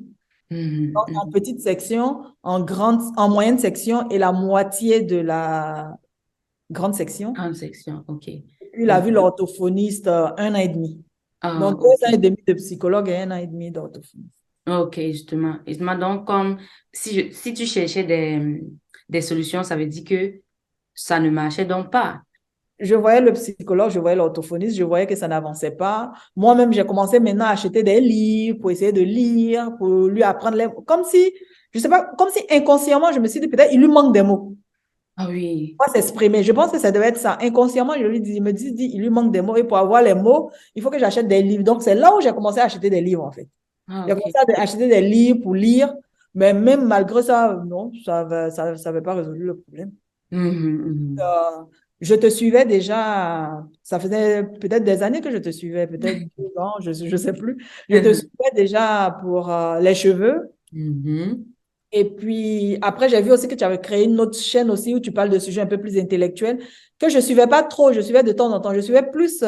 Mhm. donc en Mhm. petite section, en moyenne section et la moitié de la grande section. Grande section, ok. Puis, il a Ok. vu l'orthophoniste 1 an et demi. Ah, Donc, deux ok. ans et demi de psychologue et 1 an et demi d'orthophoniste. Ok, justement. Justement, donc, comme si tu cherchais des solutions, ça veut dire que ça ne marchait donc pas. Je voyais le psychologue, je voyais l'orthophoniste, je voyais que ça n'avançait pas. Moi-même, j'ai commencé maintenant à acheter des livres pour essayer de lire, pour lui apprendre les mots. Comme si, je sais pas, comme si inconsciemment, je me suis dit peut-être il lui manque des mots. Ah oui. Pas s'exprimer. Je pense que ça devait être ça. Inconsciemment, je me dis, il lui manque des mots et pour avoir les mots, il faut que j'achète des livres. Donc, c'est là où j'ai commencé à acheter des livres, en fait. Ah, J'ai ok. commencé à acheter des livres pour lire, mais même malgré ça, non, ça avait pas résolu le problème. Mhm, mhm. Euh, je te suivais déjà, ça faisait peut-être des années que je te suivais, peut-être 2 ans, je ne sais plus. Je te Mhm, suivais déjà pour les cheveux. mhm. Et puis après, j'ai vu aussi que tu avais créé une autre chaîne aussi où tu parles de sujets un peu plus intellectuels que je ne suivais pas trop. Je suivais de temps en temps. Je suivais plus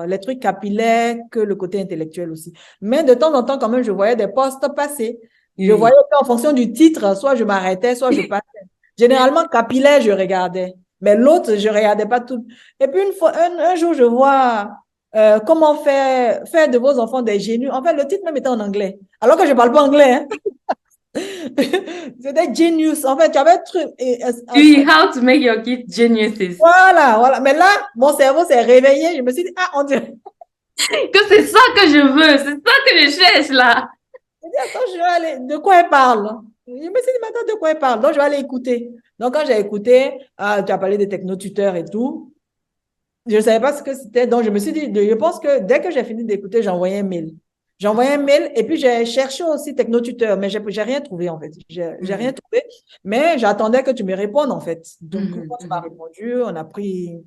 les trucs capillaires que le côté intellectuel aussi. Mais de temps en temps, quand même, je voyais des posts passer. Je voyais Oui. qu'en fonction du titre, soit je m'arrêtais, soit je passais. Généralement, capillaire, je regardais. Mais l'autre, je ne regardais pas tout. Et puis, un jour, je vois comment faire de vos enfants des génies. En fait, le titre même était en anglais. Alors que je ne parle pas anglais, hein. C'était genius. En fait, tu avais un truc. Oui, how to make your kids geniuses. Voilà, voilà. Mais là, mon cerveau s'est réveillé. Je me suis dit, ah, on dirait. Que c'est ça que je veux, c'est ça que je cherche là. attends, je vais aller, de quoi elle parle? Je me suis dit, mais attends, de quoi elle parle? Donc, je vais aller écouter. Donc, quand j'ai écouté, tu as parlé des technotuteurs et tout, je ne savais pas ce que c'était. Donc, je me suis dit, je pense que dès que j'ai fini d'écouter, j'ai envoyé un mail. J'ai envoyé un mail et puis j'ai cherché aussi technotuteur, mais j'ai rien trouvé en fait. J'ai rien Mhm, trouvé, mais j'attendais que tu me répondes en fait. Donc, mhm, quand tu m'as mhm. répondu, on a pris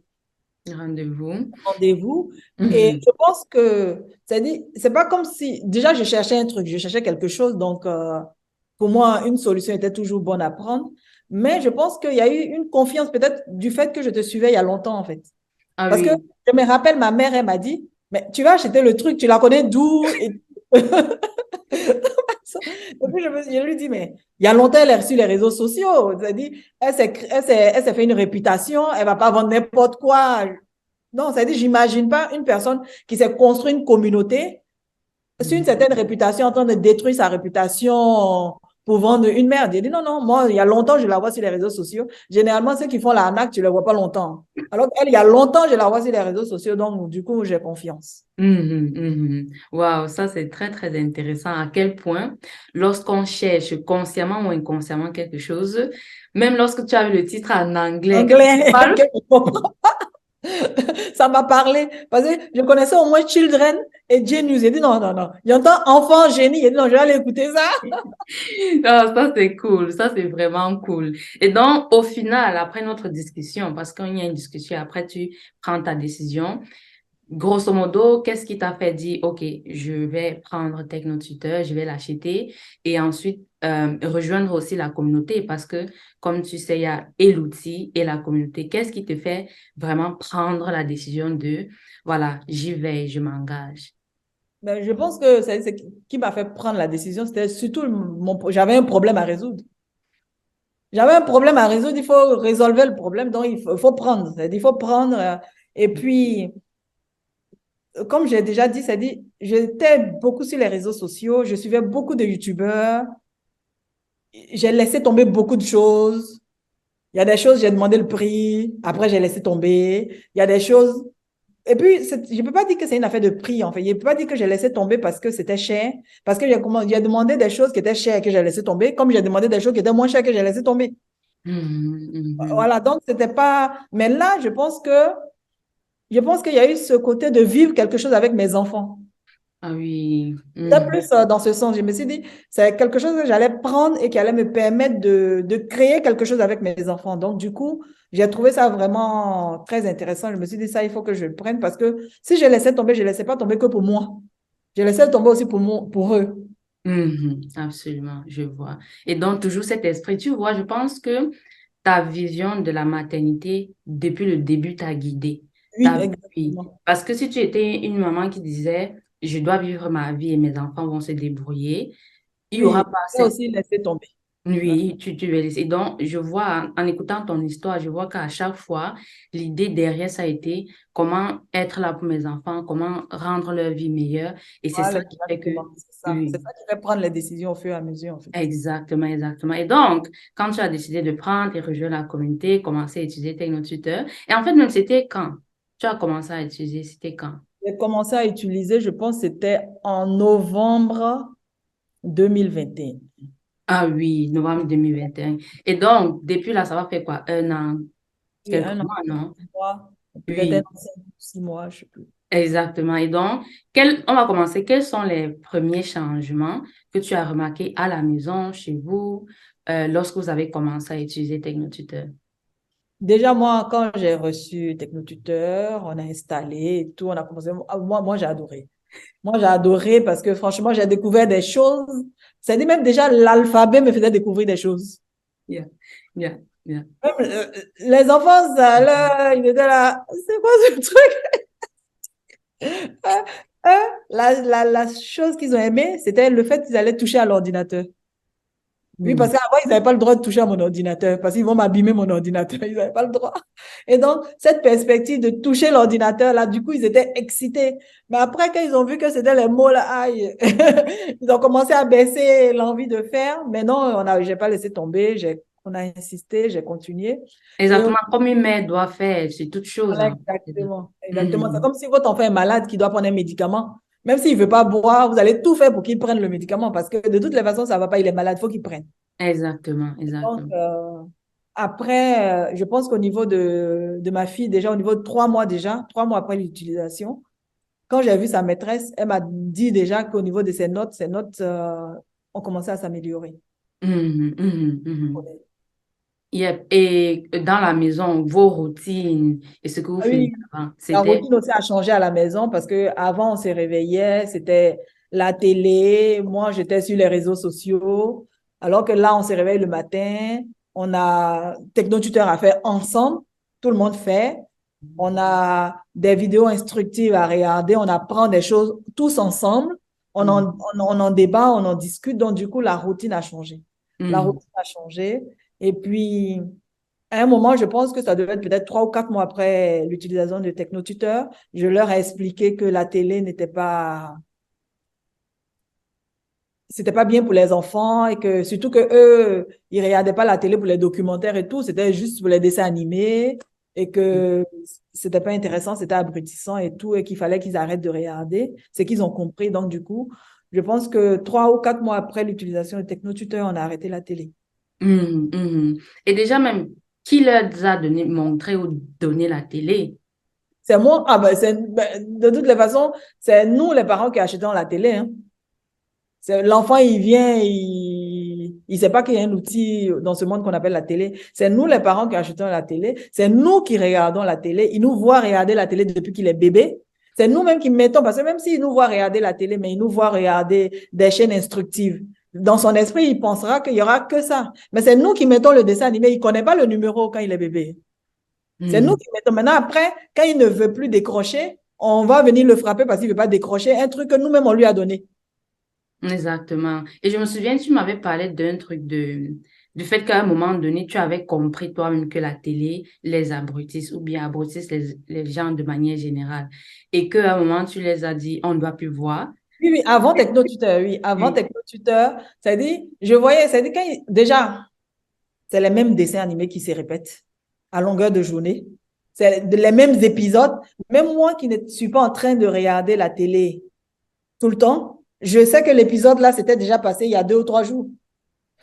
Rendez-vous. rendez-vous. Et Mhm, je pense que, c'est pas comme si, déjà, je cherchais un truc, je cherchais quelque chose. Donc, pour moi, une solution était toujours bonne à prendre. Mais je pense qu'il y a eu une confiance peut-être du fait que je te suivais il y a longtemps, en fait. ah Parce que oui. je me rappelle, ma mère, elle m'a dit, mais tu vas acheter le truc, tu la connais d'où? Et... Et puis, je lui dis, mais il y a longtemps, elle est sur les réseaux sociaux. C'est-à-dire, elle s'est fait une réputation, elle va pas vendre n'importe quoi. Non, c'est-à-dire, j'imagine pas une personne qui s'est construit une communauté sur une Mhm. certaine réputation en train de détruire sa réputation pour vendre une merde. Il dit non, non, moi, il y a longtemps, je la vois sur les réseaux sociaux. Généralement, ceux qui font l'arnaque, tu ne les vois pas longtemps. Alors qu'elle, il y a longtemps, je la vois sur les réseaux sociaux, donc du coup, j'ai confiance. Mhm, mhm. Waouh, ça c'est très très intéressant. À quel point, lorsqu'on cherche consciemment ou inconsciemment quelque chose, même lorsque tu as vu le titre en anglais, que tu Anglais, parles, que je comprends. Ça m'a parlé. Parce que je connaissais au moins Children et Genius. J'ai dit non, non, non. J'entends enfant, génie. J'ai dit non, je vais aller écouter ça. ah, ça c'est cool, ça c'est vraiment cool. Et donc, au final, après notre discussion, parce qu'il y a une discussion, après tu prends ta décision. Grosso modo, qu'est-ce qui t'a fait dire, OK, je vais prendre Technotuteur, je vais l'acheter et ensuite rejoindre aussi la communauté parce que, comme tu sais, il y a et l'outil et la communauté. Qu'est-ce qui te fait vraiment prendre la décision de, voilà, j'y vais, je m'engage? Mais je pense que c'est qui m'a fait prendre la décision. C'était surtout j'avais un problème à résoudre. J'avais un problème à résoudre, il faut résolver le problème, donc il faut prendre. Il faut prendre. Et puis, comme j'ai déjà dit, c'est dit, j'étais beaucoup sur les réseaux sociaux, je suivais beaucoup de YouTubeurs, j'ai laissé tomber beaucoup de choses. Il y a des choses, j'ai demandé le prix, après j'ai laissé tomber. Il y a des choses. Et puis, je ne peux pas dire que c'est une affaire de prix, en fait. Je ne peux pas dire que j'ai laissé tomber parce que c'était cher, parce que j'ai demandé des choses qui étaient chères que j'ai laissé tomber, comme j'ai demandé des choses qui étaient moins chères que j'ai laissé tomber. Mhm, mhm. Voilà, donc c'était pas. Mais là, je pense qu'il y a eu ce côté de vivre quelque chose avec mes enfants. Ah oui. C'était Mhm, plus dans ce sens. Je me suis dit, c'est quelque chose que j'allais prendre et qui allait me permettre de créer quelque chose avec mes enfants. Donc, du coup, j'ai trouvé ça vraiment très intéressant. Je me suis dit, ça, il faut que je le prenne parce que si je laissais tomber, je ne laissais pas tomber que pour moi. Je laissais tomber aussi pour eux. mhm. Absolument, je vois. Et donc, toujours cet esprit, tu vois, je pense que ta vision de la maternité, depuis le début, t'a guidée. Oui, T'as oui. exactement. Parce que si tu étais une maman qui disait, je dois vivre ma vie et mes enfants vont se débrouiller, il y aura Oui, pas j'ai cette aussi laissé tomber. Ouais. oui, tu vas laisser. Donc, je vois, en écoutant ton histoire, je vois qu'à chaque fois, l'idée derrière, ça a été comment être là pour mes enfants, comment rendre leur vie meilleure. Et c'est ça Voilà, qui fait que, exactement. C'est ça. oui, C'est ça qui fait prendre les décisions au fur et à mesure, en fait. exactement, exactement. Et donc, quand tu as décidé de prendre et rejoindre la communauté, commencer à utiliser Technotuteur, et en fait, même c'était quand tu as commencé à utiliser, c'était quand? J'ai commencé à utiliser, je pense, c'était en novembre 2021. Ah oui, novembre 2021. Et donc, depuis là, ça va faire quoi? Un an, Oui, quelques un an, mois, non? 6 mois, peut-être un Oui. an, 6 mois, je ne sais plus. Exactement. Et donc, on va commencer. Quels sont les premiers changements que tu as remarqués à la maison, chez vous, lorsque vous avez commencé à utiliser Technotuteur? Déjà, moi, quand j'ai reçu Technotuteur, on a installé et tout, on a commencé. Moi, j'ai adoré. Moi, j'ai adoré parce que franchement, j'ai découvert des choses. C'est-à-dire même déjà, l'alphabet me faisait découvrir des choses. Yeah, yeah, yeah. Même, les enfants, ça, là, ils étaient là. C'est quoi ce truc? Euh, euh, la chose qu'ils ont aimé, c'était le fait qu'ils allaient toucher à l'ordinateur. Oui, Hmm. parce qu'avant, ils n'avaient pas le droit de toucher à mon ordinateur, parce qu'ils vont m'abîmer mon ordinateur. Ils n'avaient pas le droit. Et donc, cette perspective de toucher l'ordinateur, là, du coup, ils étaient excités. Mais après, quand ils ont vu que c'était les mots, là, aïe, ils ont commencé à baisser l'envie de faire. Mais non, j'ai pas laissé tomber. On a insisté, j'ai continué. Et Exactement, comme une mère doit faire, c'est toute chose, voilà, en fait. exactement. Exactement. C'est Mhm. comme si votre enfant est malade, qui doit prendre un médicament. Même s'il ne veut pas boire, vous allez tout faire pour qu'il prenne le médicament parce que de toutes les façons, ça ne va pas, il est malade, il faut qu'il prenne. Exactement, Donc, exactement. après, je pense qu'au niveau de ma fille, déjà au niveau de 3 mois déjà, 3 mois après l'utilisation, quand j'ai vu sa maîtresse, elle m'a dit déjà qu'au niveau de ses notes ont commencé à s'améliorer. Mhm, mhm, mhm. Yep. Et dans la maison, vos routines et ce que vous Ah faisiez oui, avant, la c'était... routine aussi a changé à la maison parce que avant on se réveillait, c'était la télé, moi j'étais sur les réseaux sociaux, alors que là on se réveille le matin, on a Technotuteur à faire ensemble, tout le monde fait, on a des vidéos instructives à regarder, on apprend des choses tous ensemble, Mhm, on en débat, on en discute, donc du coup la routine a changé. La mhm, routine a changé et puis à un moment, je pense que ça devait être peut-être 3 ou 4 mois après l'utilisation de Technotuteur, je leur ai expliqué que la télé c'était pas bien pour les enfants et que surtout que eux, ils regardaient pas la télé pour les documentaires et tout, c'était juste pour les dessins animés et que c'était pas intéressant, c'était abrutissant et tout et qu'il fallait qu'ils arrêtent de regarder. C'est qu'ils ont compris. Donc, du coup, je pense que 3 ou 4 mois après l'utilisation de Technotuteur, on a arrêté la télé. mhm, mhm. Et déjà même, qui leur a donné, montré ou donné la télé? C'est moi, de toutes les façons, c'est nous les parents qui achetons la télé, hein. L'enfant, il vient, il sait pas qu'il y a un outil dans ce monde qu'on appelle la télé. C'est nous les parents qui achetons la télé. C'est nous qui regardons la télé. Il nous voit regarder la télé depuis qu'il est bébé. C'est nous-mêmes qui mettons, parce que même s'il nous voit regarder la télé, mais il nous voit regarder des chaînes instructives. Dans son esprit, il pensera qu'il y aura que ça. Mais c'est nous qui mettons le dessin animé. Il connaît pas le numéro quand il est bébé. C'est nous Mhm. qui mettons. Maintenant, après, quand il ne veut plus décrocher, on va venir le frapper parce qu'il ne veut pas décrocher un truc que nous-mêmes, on lui a donné. Exactement. Et je me souviens, tu m'avais parlé d'un truc du fait qu'à un moment donné, tu avais compris toi-même que la télé les abrutisse ou bien abrutisse les gens de manière générale. Et qu'à un moment, tu les as dit, on ne doit plus voir. Oui, oui, avant Technotuteur, oui. Avant Oui. Technotuteur, ça dit, je voyais, ça dit, déjà, c'est les mêmes dessins animés qui se répètent à longueur de journée. C'est les mêmes épisodes. Même moi qui ne suis pas en train de regarder la télé tout le temps, je sais que l'épisode là, c'était déjà passé il y a 2 ou 3 jours.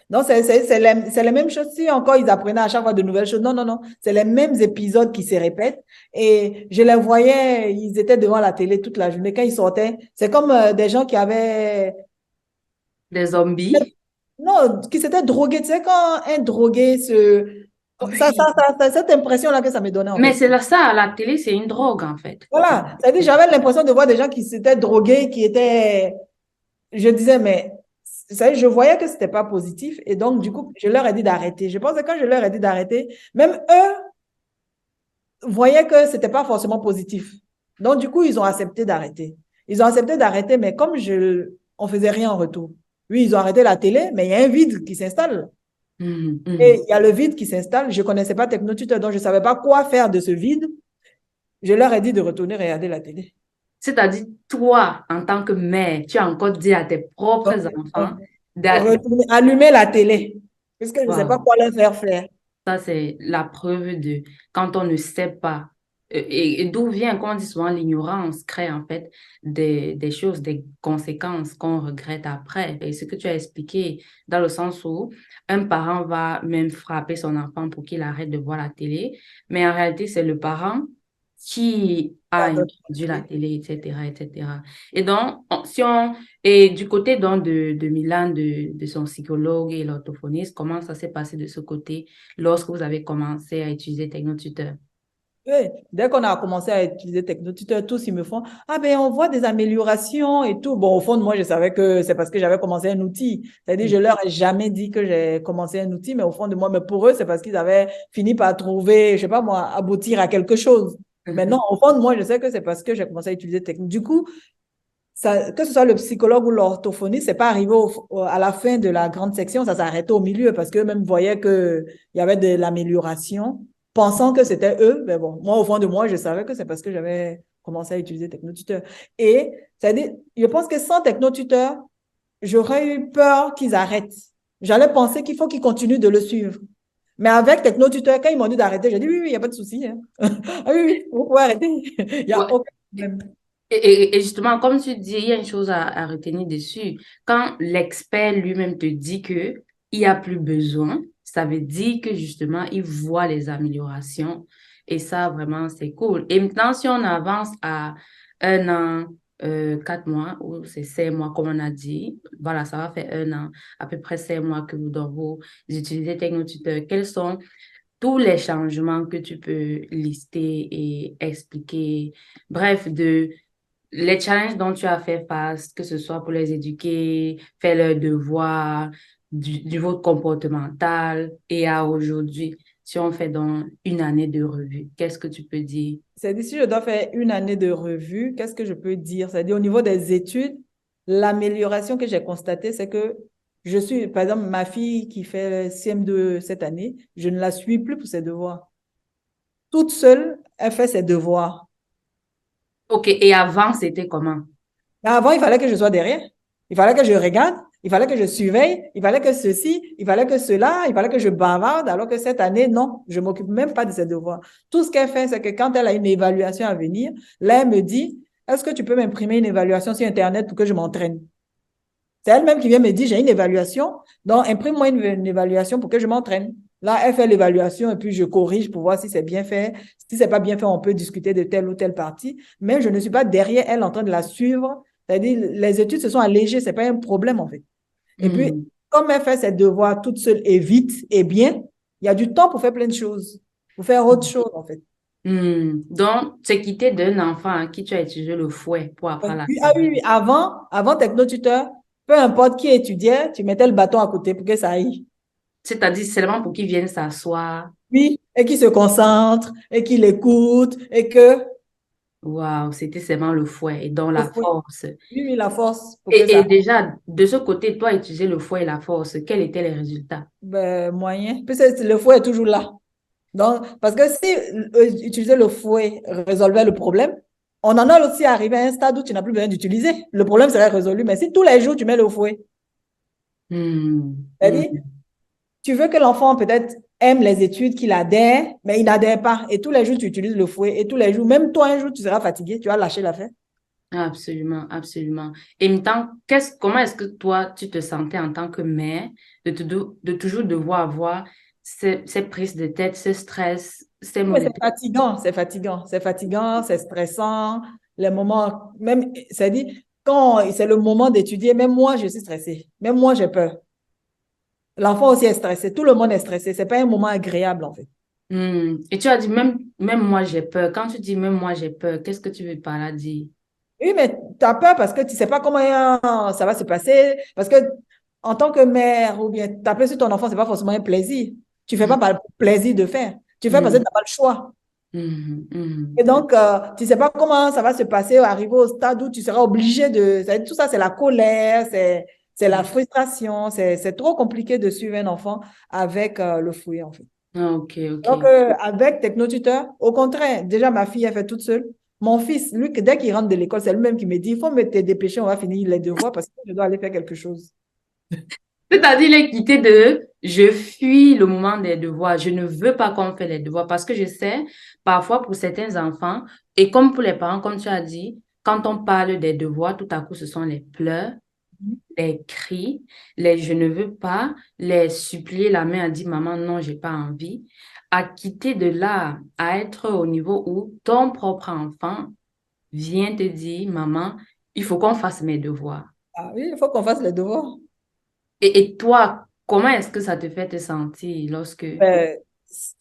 Non, c'est les mêmes choses. Si encore ils apprenaient à chaque fois de nouvelles choses. Non, non, non. C'est les mêmes épisodes qui se répètent. Et je les voyais, ils étaient devant la télé toute la journée. Quand ils sortaient, c'est comme des gens qui avaient. Des zombies. Non, qui s'étaient drogués. Tu sais, quand un drogué se. Oui. Cette impression-là que ça me donnait, en Mais fait. c'est là ça, la télé, c'est une drogue, en fait. Voilà. C'est-à-dire, j'avais l'impression de voir des gens qui s'étaient drogués, qui étaient. Je disais, mais. Ça, je voyais que c'était pas positif et donc du coup je leur ai dit d'arrêter. Je pense que quand je leur ai dit d'arrêter, même eux voyaient que c'était pas forcément positif. Donc, du coup, ils ont accepté d'arrêter. Ils ont accepté d'arrêter, mais comme on faisait rien en retour. Oui, ils ont arrêté la télé, mais il y a un vide qui s'installe. Mhm, Et mhm. il y a le vide qui s'installe. Je ne connaissais pas Technotuteur, donc je ne savais pas quoi faire de ce vide. Je leur ai dit de retourner regarder la télé. C'est-à-dire, toi, en tant que mère, tu as encore dit à tes Donc, propres enfants, allumer la télé, puisque je ne sais pas wow. quoi leur faire faire. Ça, c'est la preuve de quand on ne sait pas. Et d'où vient, comme on dit souvent, l'ignorance crée en fait des choses, des conséquences qu'on regrette après. Et ce que tu as expliqué, dans le sens où un parent va même frapper son enfant pour qu'il arrête de voir la télé, mais en réalité, c'est le parent qui a introduit la télé, etc., etc. Et donc, si on, et du côté donc de Milan, de son psychologue et l'orthophoniste, comment ça s'est passé de ce côté lorsque vous avez commencé à utiliser Technotuteur? Oui, dès qu'on a commencé à utiliser Technotuteur, tous ils me font, ah ben on voit des améliorations et tout. Bon, au fond de moi, je savais que c'est parce que j'avais commencé un outil. C'est-à-dire, je leur ai jamais dit que j'ai commencé un outil, mais au fond de moi, mais pour eux, c'est parce qu'ils avaient fini par trouver, je sais pas moi, aboutir à quelque chose. Mais non, au fond de moi, je sais que c'est parce que j'ai commencé à utiliser Technotuteur. Du coup, ça, que ce soit le psychologue ou l'orthophoniste, c'est pas arrivé à la fin de la grande section, ça s'est arrêté au milieu parce qu'eux-mêmes voyaient qu'il y avait de l'amélioration, pensant que c'était eux. Mais bon, moi, au fond de moi, je savais que c'est parce que j'avais commencé à utiliser Technotuteur. Et, c'est-à-dire, je pense que sans Technotuteur, j'aurais eu peur qu'ils arrêtent. J'allais penser qu'il faut qu'ils continuent de le suivre. Mais avec Technotuteur, quand ils m'ont dit d'arrêter, j'ai dit oui, oui, il n'y a pas de souci, hein. Ah oui, oui, vous pouvez arrêter. Il n'y a Ouais. aucun problème. Et justement, comme tu dis, il y a une chose à retenir dessus. Quand l'expert lui-même te dit que il n'y a plus besoin, ça veut dire que justement, il voit les améliorations. Et ça, vraiment, c'est cool. Et maintenant, si on avance à 1 an, 4 mois, ou c'est 5 mois, comme on a dit, voilà, ça va faire 1 an, à peu près 5 mois que vous utilisez TechnoTutor. Quels sont tous les changements que tu peux lister et expliquer? Bref, les challenges dont tu as fait face, que ce soit pour les éduquer, faire leurs devoirs, du vote comportemental et à aujourd'hui, si on fait dans une année de revue, qu'est-ce que tu peux dire? C'est-à-dire, si je dois faire une année de revue, qu'est-ce que je peux dire? C'est-à-dire, au niveau des études, l'amélioration que j'ai constatée, c'est que je suis, par exemple, ma fille qui fait CM2 cette année, je ne la suis plus pour ses devoirs. Toute seule, elle fait ses devoirs. OK, et avant, c'était comment? Mais avant, il fallait que je sois derrière. Il fallait que je regarde, il fallait que je surveille, il fallait que ceci, il fallait que cela, il fallait que je bavarde, alors que cette année, non, je ne m'occupe même pas de ses devoirs. Tout ce qu'elle fait, c'est que quand elle a une évaluation à venir, là, elle me dit, est-ce que tu peux m'imprimer une évaluation sur Internet pour que je m'entraîne? C'est elle-même qui vient me dire, j'ai une évaluation, donc imprime-moi une évaluation pour que je m'entraîne. Là, elle fait l'évaluation et puis je corrige pour voir si c'est bien fait. Si c'est pas bien fait, on peut discuter de telle ou telle partie. Mais je ne suis pas derrière elle en train de la suivre. C'est-à-dire, les études se sont allégées, c'est pas un problème en fait. Et puis, Hmm, comme elle fait ses devoirs toute seule et vite et bien, il y a du temps pour faire plein de choses, pour faire autre chose en fait. Donc, c'est quitté d'un enfant à qui tu as utilisé le fouet pour apprendre à Oui, ah oui, travailler. oui. Avant Technotuteur, peu importe qui étudiait, tu mettais le bâton à côté pour que ça aille. C'est-à-dire seulement pour qu'ils viennent s'asseoir. Oui, et qui se concentre, et qui l'écoute, et que Waouh, c'était seulement le fouet et donc oui, la force. oui, la force pour que Et ça déjà, de ce côté, toi, utiliser le fouet et la force, quels étaient les résultats? ben, moyen. Puis le fouet est toujours là. Donc, parce que si utiliser le fouet résolvait le problème, on en a aussi arrivé à un stade où tu n'as plus besoin d'utiliser. Le problème serait résolu. Mais si tous les jours tu mets le fouet, Hmm, c'est-à-dire, hmm. tu veux que l'enfant peut-être aime les études, qu'il adhère, mais il n'adhère pas. Et tous les jours tu utilises le fouet. Et tous les jours, même toi un jour, tu seras fatigué, tu vas lâcher l'affaire. Absolument, absolument. Et en même temps, comment est-ce que toi, tu te sentais en tant que mère de toujours devoir avoir ces prises de tête, ce stress, ces maux Mais de c'est tête? fatigant, c'est fatigant, c'est fatigant, c'est stressant. Les moments, même, c'est-à-dire, quand c'est le moment d'étudier, même moi, je suis stressée. Même moi, j'ai peur. L'enfant aussi est stressé. Tout le monde est stressé. C'est pas un moment agréable, en fait. Et tu as dit, même moi, j'ai peur. Quand tu dis même moi, j'ai peur, qu'est-ce que tu veux par là dire? Oui, mais tu as peur parce que tu sais pas comment ça va se passer. Parce que, en tant que mère, ou bien taper sur ton enfant, c'est pas forcément un plaisir. Tu fais Hmm, pas par plaisir de faire. Tu fais parce que hmm, tu n'as pas le choix. Et hmm. donc, tu ne sais pas comment ça va se passer, arriver au stade où tu seras obligé de... Tout ça, c'est la colère, c'est la frustration, c'est trop compliqué de suivre un enfant avec le fouet, en fait. Ah, ok, ok. Donc, avec Technotuteur, au contraire, déjà, ma fille, elle fait toute seule. Mon fils, lui, dès qu'il rentre de l'école, c'est lui-même qui me dit, il faut me te dépêcher, on va finir les devoirs parce que je dois aller faire quelque chose. C'est-à-dire l'équité de je fuis le moment des devoirs. Je ne veux pas qu'on fait les devoirs parce que je sais, parfois pour certains enfants, et comme pour les parents, comme tu as dit, quand on parle des devoirs, tout à coup, ce sont les pleurs, les cris, les je ne veux pas, les supplier la main à dire maman, non, j'ai pas envie. À quitter de là, à être au niveau où ton propre enfant vient te dire, maman, il faut qu'on fasse mes devoirs. Ah oui, il faut qu'on fasse les devoirs. Et toi, comment est-ce que ça te fait te sentir lorsque... Ben,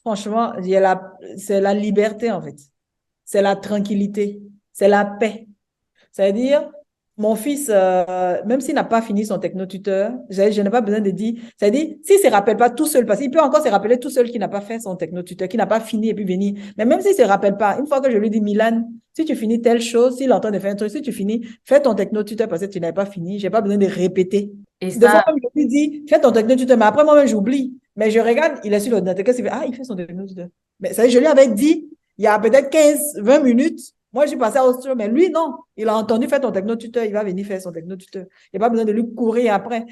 franchement, c'est la liberté, en fait. C'est la tranquillité. C'est la paix. C'est-à-dire, mon fils, même s'il n'a pas fini son technotuteur, je n'ai pas besoin de dire. C'est-à-dire, s'il ne se rappelle pas tout seul, parce qu'il peut encore se rappeler tout seul qu'il n'a pas fait son technotuteur, qu'il n'a pas fini et puis venir. Mais même s'il ne se rappelle pas, une fois que je lui dis, Milan, si tu finis telle chose, s'il est en train de faire un truc, si tu finis, fais ton technotuteur parce que tu n'avais pas fini. Je n'ai pas besoin de répéter. Et Des fois, ça, même, je lui dis, fais ton technotuteur, mais après, moi-même, j'oublie. Mais je regarde, il est sur l'ordinateur. Qu'est-ce qu'il fait? Ah, il fait son technotuteur. Mais ça, je lui avais dit, il y a peut-être 15, 20 minutes, moi, je suis passée à autre chose, mais lui, non. Il a entendu faire ton technotuteur, il va venir faire son technotuteur. Il n'y a pas besoin de lui courir après.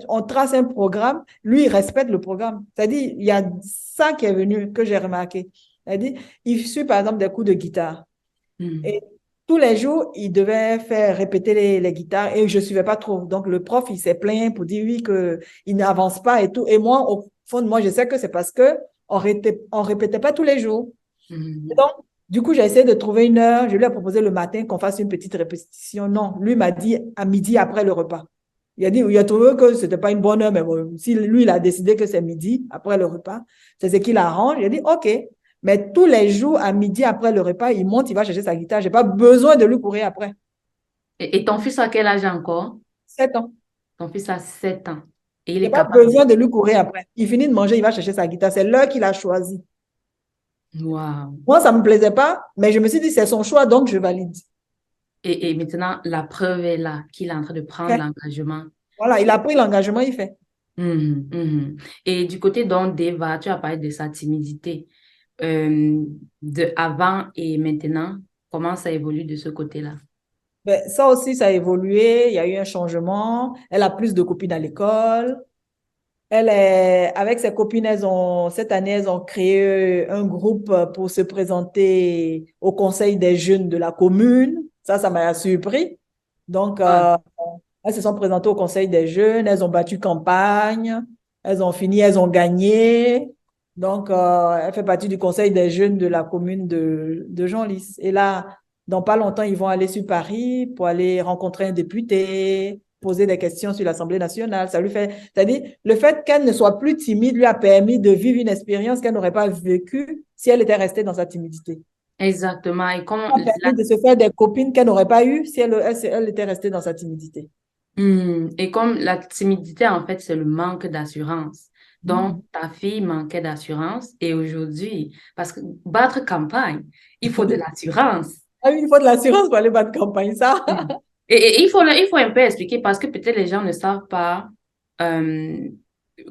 On trace un programme, lui, il respecte le programme. C'est-à-dire, il y a ça qui est venu, que j'ai remarqué. C'est-à-dire, il suit, par exemple, des cours de guitare. hmm, Et tous les jours, il devait faire répéter les guitares et je ne suivais pas trop. Donc, le prof, il s'est plaint pour dire oui, qu'il n'avance pas et tout. Et moi, au fond de moi, je sais que c'est parce que on répétait pas tous les jours. Et Mhm. donc, du coup, j'ai essayé de trouver une heure. Je lui ai proposé le matin qu'on fasse une petite répétition. Non, lui m'a dit à midi après le repas. Il a trouvé que c'était pas une bonne heure, mais bon, si lui, il a décidé que c'est midi après le repas, c'est ce qu'il arrange. Il a dit, OK. Mais tous les jours, à midi après le repas, il monte, il va chercher sa guitare. J'ai pas besoin de lui courir après. Et ton fils a quel âge encore? 7 ans. Ton fils a 7 ans. Et il J'ai est pas capable besoin de lui courir après. Il finit de manger, il va chercher sa guitare. C'est l'heure qu'il a choisi. de... Waouh. Moi, ça me plaisait pas, mais je me suis dit, c'est son choix, donc je valide. Et maintenant, la preuve est là, qu'il est en train de prendre OK. l'engagement. Voilà, il a pris l'engagement, il fait. Mhm, mhm. Et du côté d'Eva, tu as parlé de sa timidité. Euh, de avant et maintenant, comment ça évolue de ce côté-là? Ben, ça aussi, ça a évolué. Il y a eu un changement. Elle a plus de copines à l'école. Avec ses copines, cette année, elles ont créé un groupe pour se présenter au conseil des jeunes de la commune. Ça m'a surpris. Donc, Ah, elles se sont présentées au conseil des jeunes. Elles ont battu campagne. Elles ont fini, elles ont gagné. Donc, elle fait partie du conseil des jeunes de la commune de Genlis. Et là, dans pas longtemps, ils vont aller sur Paris pour aller rencontrer un député, poser des questions sur l'Assemblée nationale. C'est-à-dire, le fait qu'elle ne soit plus timide lui a permis de vivre une expérience qu'elle n'aurait pas vécue si elle était restée dans sa timidité. exactement. Et comme Ça a permis de se faire des copines qu'elle n'aurait pas eues si elle était restée dans sa timidité. et comme la timidité, en fait, c'est le manque d'assurance. Donc, Mhm. ta fille manquait d'assurance et aujourd'hui, parce que battre campagne, il faut de l'assurance. Ah oui, il faut de l'assurance pour aller battre campagne, ça. Mm. Il faut un peu expliquer parce que peut-être les gens ne savent pas. euh,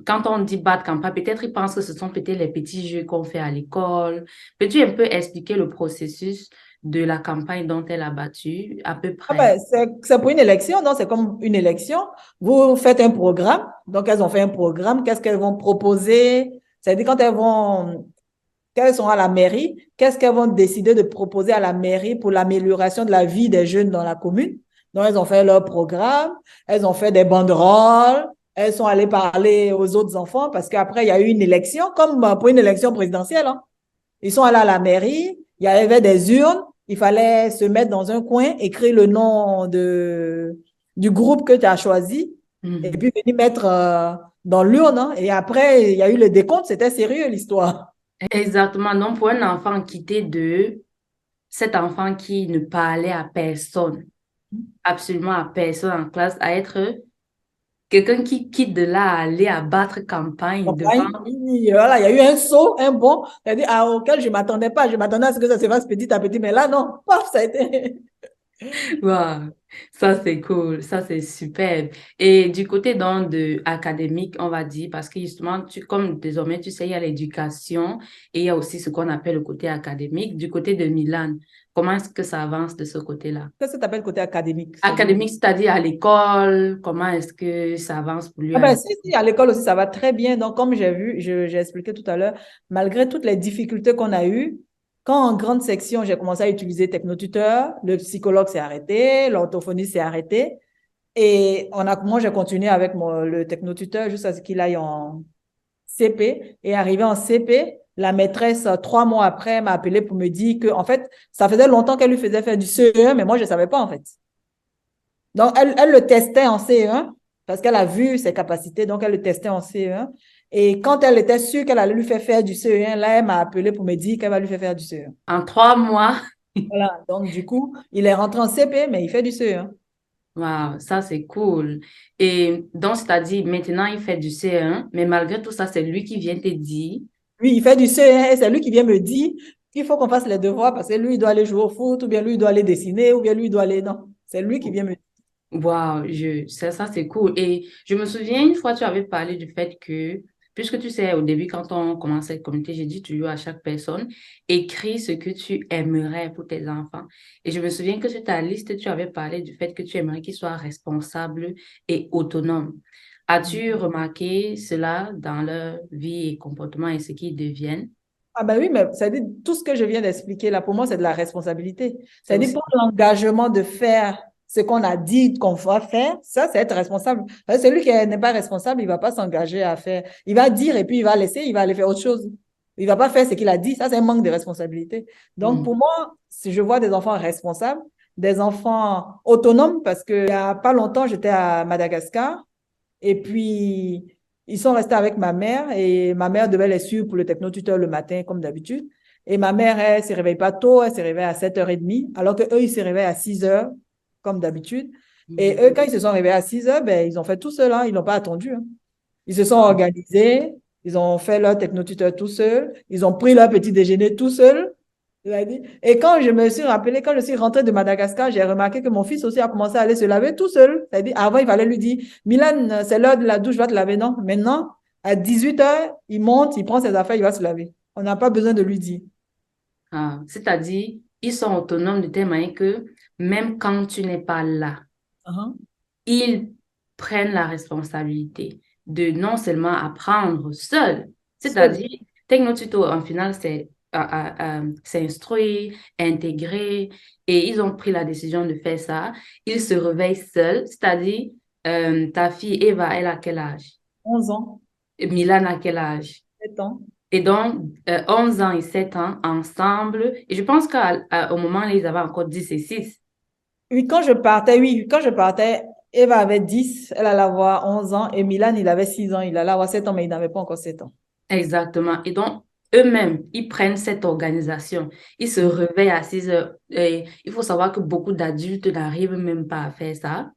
Quand on dit battre campagne, peut-être ils pensent que ce sont peut-être les petits jeux qu'on fait à l'école. Peux-tu un peu expliquer le processus de la campagne dont elle a battu, à peu Ah près? ben, c'est pour une élection, non? C'est comme une élection. Vous faites un programme. Donc, elles ont fait un programme. Qu'est-ce qu'elles vont proposer? C'est-à-dire, qu'elles sont à la mairie, qu'est-ce qu'elles vont décider de proposer à la mairie pour l'amélioration de la vie des jeunes dans la commune. Donc, elles ont fait leur programme, elles ont fait des banderoles, elles sont allées parler aux autres enfants parce qu'après, il y a eu une élection, comme pour une élection présidentielle, hein. Ils sont allés à la mairie, il y avait des urnes, il fallait se mettre dans un coin, écrire le nom du groupe que tu as choisi et Mhm. puis venir mettre dans l'urne, hein. Et après, il y a eu le décompte, c'était sérieux l'histoire. Exactement. Donc, pour un enfant quitté de cet enfant qui ne parlait à personne, absolument à personne en classe, à être quelqu'un qui quitte de là à aller à battre campagne devant. Campagne, voilà, il y a eu un saut, un bond, c'est-à-dire, auquel je ne m'attendais pas. Je m'attendais à ce que ça se fasse petit à petit, mais là, non, paf, ça a été. Wow, ça c'est cool, ça c'est superbe. Et du côté donc de académique, on va dire, parce que justement, comme désormais tu sais, il y a l'éducation et il y a aussi ce qu'on appelle le côté académique. Du côté de Milan, comment est-ce que ça avance de ce côté-là? Qu'est-ce que tu appelles côté académique? C'est-à-dire. Académique, c'est-à-dire à l'école, comment est-ce que ça avance pour lui Ah à ben, l'école? si, à l'école aussi, ça va très bien. Donc, comme j'ai vu, j'ai expliqué tout à l'heure, malgré toutes les difficultés qu'on a eues, quand en grande section, j'ai commencé à utiliser Technotuteur, le psychologue s'est arrêté, l'orthophonie s'est arrêtée. Et moi, j'ai continué avec le Technotuteur jusqu'à ce qu'il aille en CP. Et arrivé en CP, la maîtresse, 3 mois après, m'a appelé pour me dire que, en fait, ça faisait longtemps qu'elle lui faisait faire du CE1, mais moi, je ne savais pas, en fait. Donc, elle le testait en CE1 parce qu'elle a vu ses capacités, donc elle le testait en CE1. Et quand elle était sûre qu'elle allait lui faire du CE1, là, elle m'a appelé pour me dire qu'elle va lui faire du CE1. En 3 mois, Voilà. Donc, du coup, il est rentré en CP, mais il fait du CE1. wow, ça c'est cool. Et donc, c'est-à-dire maintenant il fait du C1, mais malgré tout ça, c'est lui qui vient te dire. Lui, il fait du CE1 et c'est lui qui vient me dire qu'il faut qu'on fasse les devoirs parce que lui, il doit aller jouer au foot, ou bien lui, il doit aller dessiner, ou bien lui, il doit aller. Non, c'est lui qui vient me dire. Waouh, ça c'est cool. Et je me souviens une fois, tu avais parlé du fait que, puisque tu sais, au début, quand on commençait le comité, j'ai dit toujours à chaque personne, écris ce que tu aimerais pour tes enfants. Et je me souviens que sur ta liste, tu avais parlé du fait que tu aimerais qu'ils soient responsables et autonomes. As-tu remarqué cela dans leur vie et comportement et ce qu'ils deviennent? Ah ben oui, mais ça dit tout ce que je viens d'expliquer là, pour moi, c'est de la responsabilité. C'est Ça dit aussi. pour l'engagement de faire ce qu'on a dit qu'on va faire, ça, c'est être responsable. Celui qui n'est pas responsable, il va pas s'engager à faire. Il va dire et puis il va laisser, il va aller faire autre chose. Il va pas faire ce qu'il a dit. Ça, c'est un manque de responsabilité. Donc, Mm. pour moi, si je vois des enfants responsables, des enfants autonomes, parce qu'il y a pas longtemps, j'étais à Madagascar et puis, ils sont restés avec ma mère et ma mère devait les suivre pour le technotuteur le matin, comme d'habitude. Et ma mère, elle ne se réveille pas tôt, elle se réveille à 7h30, alors qu'eux, ils se réveillent à 6h, comme d'habitude. Et Mm. eux, quand ils se sont réveillés à 6h, ben, ils ont fait tout cela, ils n'ont pas attendu. Hein. Ils se sont Ah. organisés, ils ont fait leur technotuteur tout seuls, ils ont pris leur petit déjeuner tout seuls. Il a dit. Et quand je me suis rappelé, quand je suis rentrée de Madagascar, j'ai remarqué que mon fils aussi a commencé à aller se laver tout seul. C'est-à-dire, avant, il fallait lui dire, Milan, c'est l'heure de la douche, va te laver. Non, maintenant, à 18h, il monte, il prend ses affaires, il va se laver. On n'a pas besoin de lui dire. Ah. C'est-à-dire, ils sont autonomes de telle manière que même quand tu n'es pas là, Uh-huh. ils prennent la responsabilité de non seulement apprendre seul, Seul. c'est-à-dire, Technotuto, en final, c'est s'instruire, intégrer, et ils ont pris la décision de faire ça. Ils se réveillent seuls, c'est-à-dire, ta fille Eva, elle a quel âge? 11 ans, Et Milan a quel âge? 7 ans. Et donc, 11 ans et 7 ans ensemble, et je pense qu'au moment où ils avaient encore 10 et 6. Oui, quand je partais, Eva avait 10, elle allait avoir 11 ans, et Milan, il avait 6 ans, il allait avoir 7 ans, mais il n'avait pas encore 7 ans. Exactement. Et donc, eux-mêmes, ils prennent cette organisation. Ils se réveillent à 6 heures. Et il faut savoir que beaucoup d'adultes n'arrivent même pas à faire ça.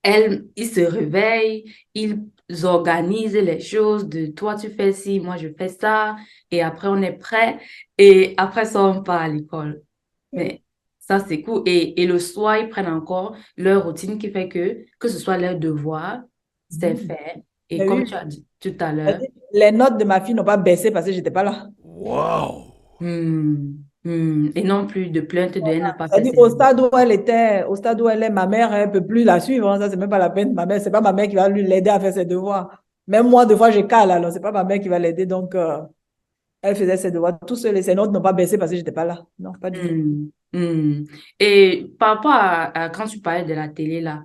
Ils se réveillent, ils organisent les choses de toi, tu fais ci, moi, je fais ça. Et après, on est prêt. Et après ça, on part à l'école. Oui. Mais ça, c'est cool. Et le soir, ils prennent encore leur routine qui fait que ce soit leur devoir, c'est Mhm. fait. Et Mais comme oui, tu as dit tout à l'heure, les notes de ma fille n'ont pas baissé parce que j'étais pas là. Wow. Et non plus de plainte de elle n'a pas fait C'est-à-dire ses au devoirs. stade où elle était, au stade où elle est, ma mère, elle peut plus la suivre. Hein. Ça, c'est même pas la peine. Ma mère, c'est pas ma mère qui va lui l'aider à faire ses devoirs. Même moi, des fois, je cale, alors c'est pas ma mère qui va l'aider. Donc, elle faisait ses devoirs tout seul et ses notes n'ont pas baissé parce que j'étais pas là. Non, pas du tout. Hmm, hmm. Et par rapport à quand tu parlais de la télé là,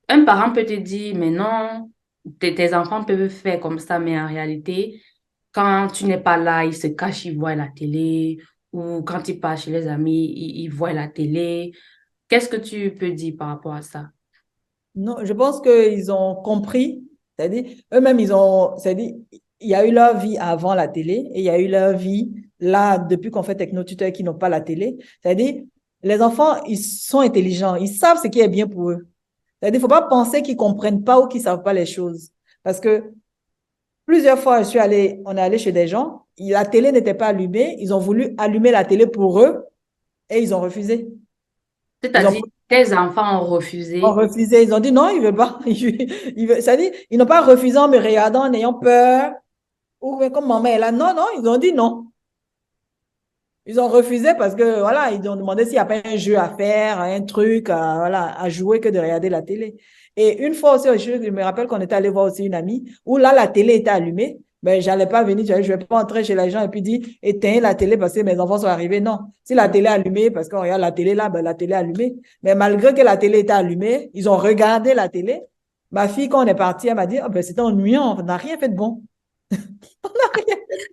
un parent peut te dire, mais non, tes enfants peuvent faire comme ça, mais en réalité, quand tu n'es pas là, ils se cachent, ils voient la télé, ou quand ils partent chez les amis, ils voient la télé. Qu'est-ce que tu peux dire par rapport à ça? Non, je pense qu'ils ont compris. C'est-à-dire, eux-mêmes, c'est-à-dire, il y a eu leur vie avant la télé et il y a eu leur vie là, depuis qu'on fait technotuteur qui n'ont pas la télé. C'est-à-dire, les enfants, ils sont intelligents. Ils savent ce qui est bien pour eux. C'est-à-dire, il ne faut pas penser qu'ils ne comprennent pas ou qu'ils ne savent pas les choses. Parce que plusieurs fois, on est allé chez des gens, la télé n'était pas allumée, ils ont voulu allumer la télé pour eux et ils ont refusé. Ils ont, C'est-à-dire, tes enfants ont ont refusé. refusé, ils ont dit non, ils ne veulent pas. C'est-à-dire, ils n'ont pas refusé en me regardant, en ayant peur, ou comme maman est là. Non, non, ils ont dit non. Ils ont refusé parce que, voilà, ils ont demandé s'il n'y a pas un jeu à faire, un truc voilà, à jouer que de regarder la télé. Et une fois aussi, je me rappelle qu'on était allé voir aussi une amie où là, la télé était allumée. Mais je n'allais pas venir, je ne vais pas entrer chez les gens et puis dire, éteins la télé parce que mes enfants sont arrivés. Non. Si la télé est allumée, parce qu'on regarde la télé là, ben, la télé est allumée. Mais malgré que la télé était allumée, ils ont regardé la télé. Ma fille, quand on est parti, elle m'a dit, oh, ben, c'était ennuyant, on n'a rien fait de bon.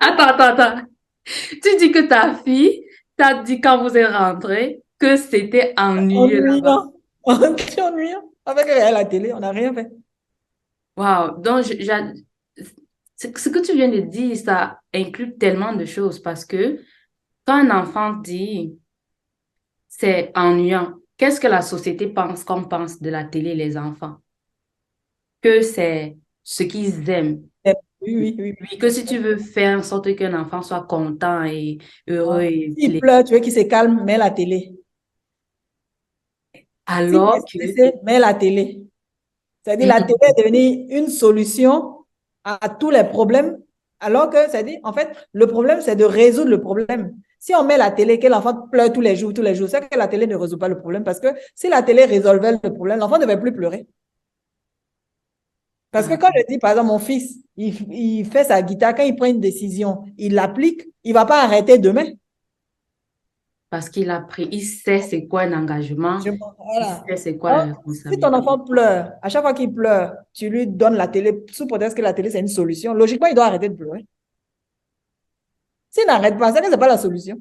Attends, attends, attends. Tu dis que ta fille t'a dit quand vous êtes rentré que c'était ennuyeux là-bas. Ennuyant. C'est ennuyant. Avec la télé, on n'a rien fait. Wow. Donc, ce que tu viens de dire, ça inclut tellement de choses parce que quand un enfant dit c'est ennuyant, qu'est-ce que la société pense qu'on pense de la télé, les enfants? Que c'est ce qu'ils aiment. Oui, oui, oui. Oui, que si tu veux faire en sorte qu'un enfant soit content et heureux Ah. et S'il pleure, tu veux qu'il se calme, mets la télé. S'il est alors que stressé, mets la télé. C'est-à-dire, la télé Hmm. est devenue une solution à tous les problèmes, alors que, c'est-à-dire, en fait, le problème, c'est de résoudre le problème. Si on met la télé, que l'enfant pleure tous les jours, c'est que la télé ne résout pas le problème parce que si la télé résolvait le problème, l'enfant ne devait plus pleurer. Parce que Ah, quand je dis, par exemple, mon fils, il fait sa guitare, quand il prend une décision, il l'applique, il ne va pas arrêter demain. parce qu'il a pris, il sait c'est quoi un engagement, il Voilà. sait c'est quoi la Donc, si ton responsabilité. enfant pleure, à chaque fois qu'il pleure, tu lui donnes la télé, sous prétexte que la télé, c'est une solution. Logiquement, il doit arrêter de pleurer. S'il n'arrête pas, c'est que ce n'est pas la solution.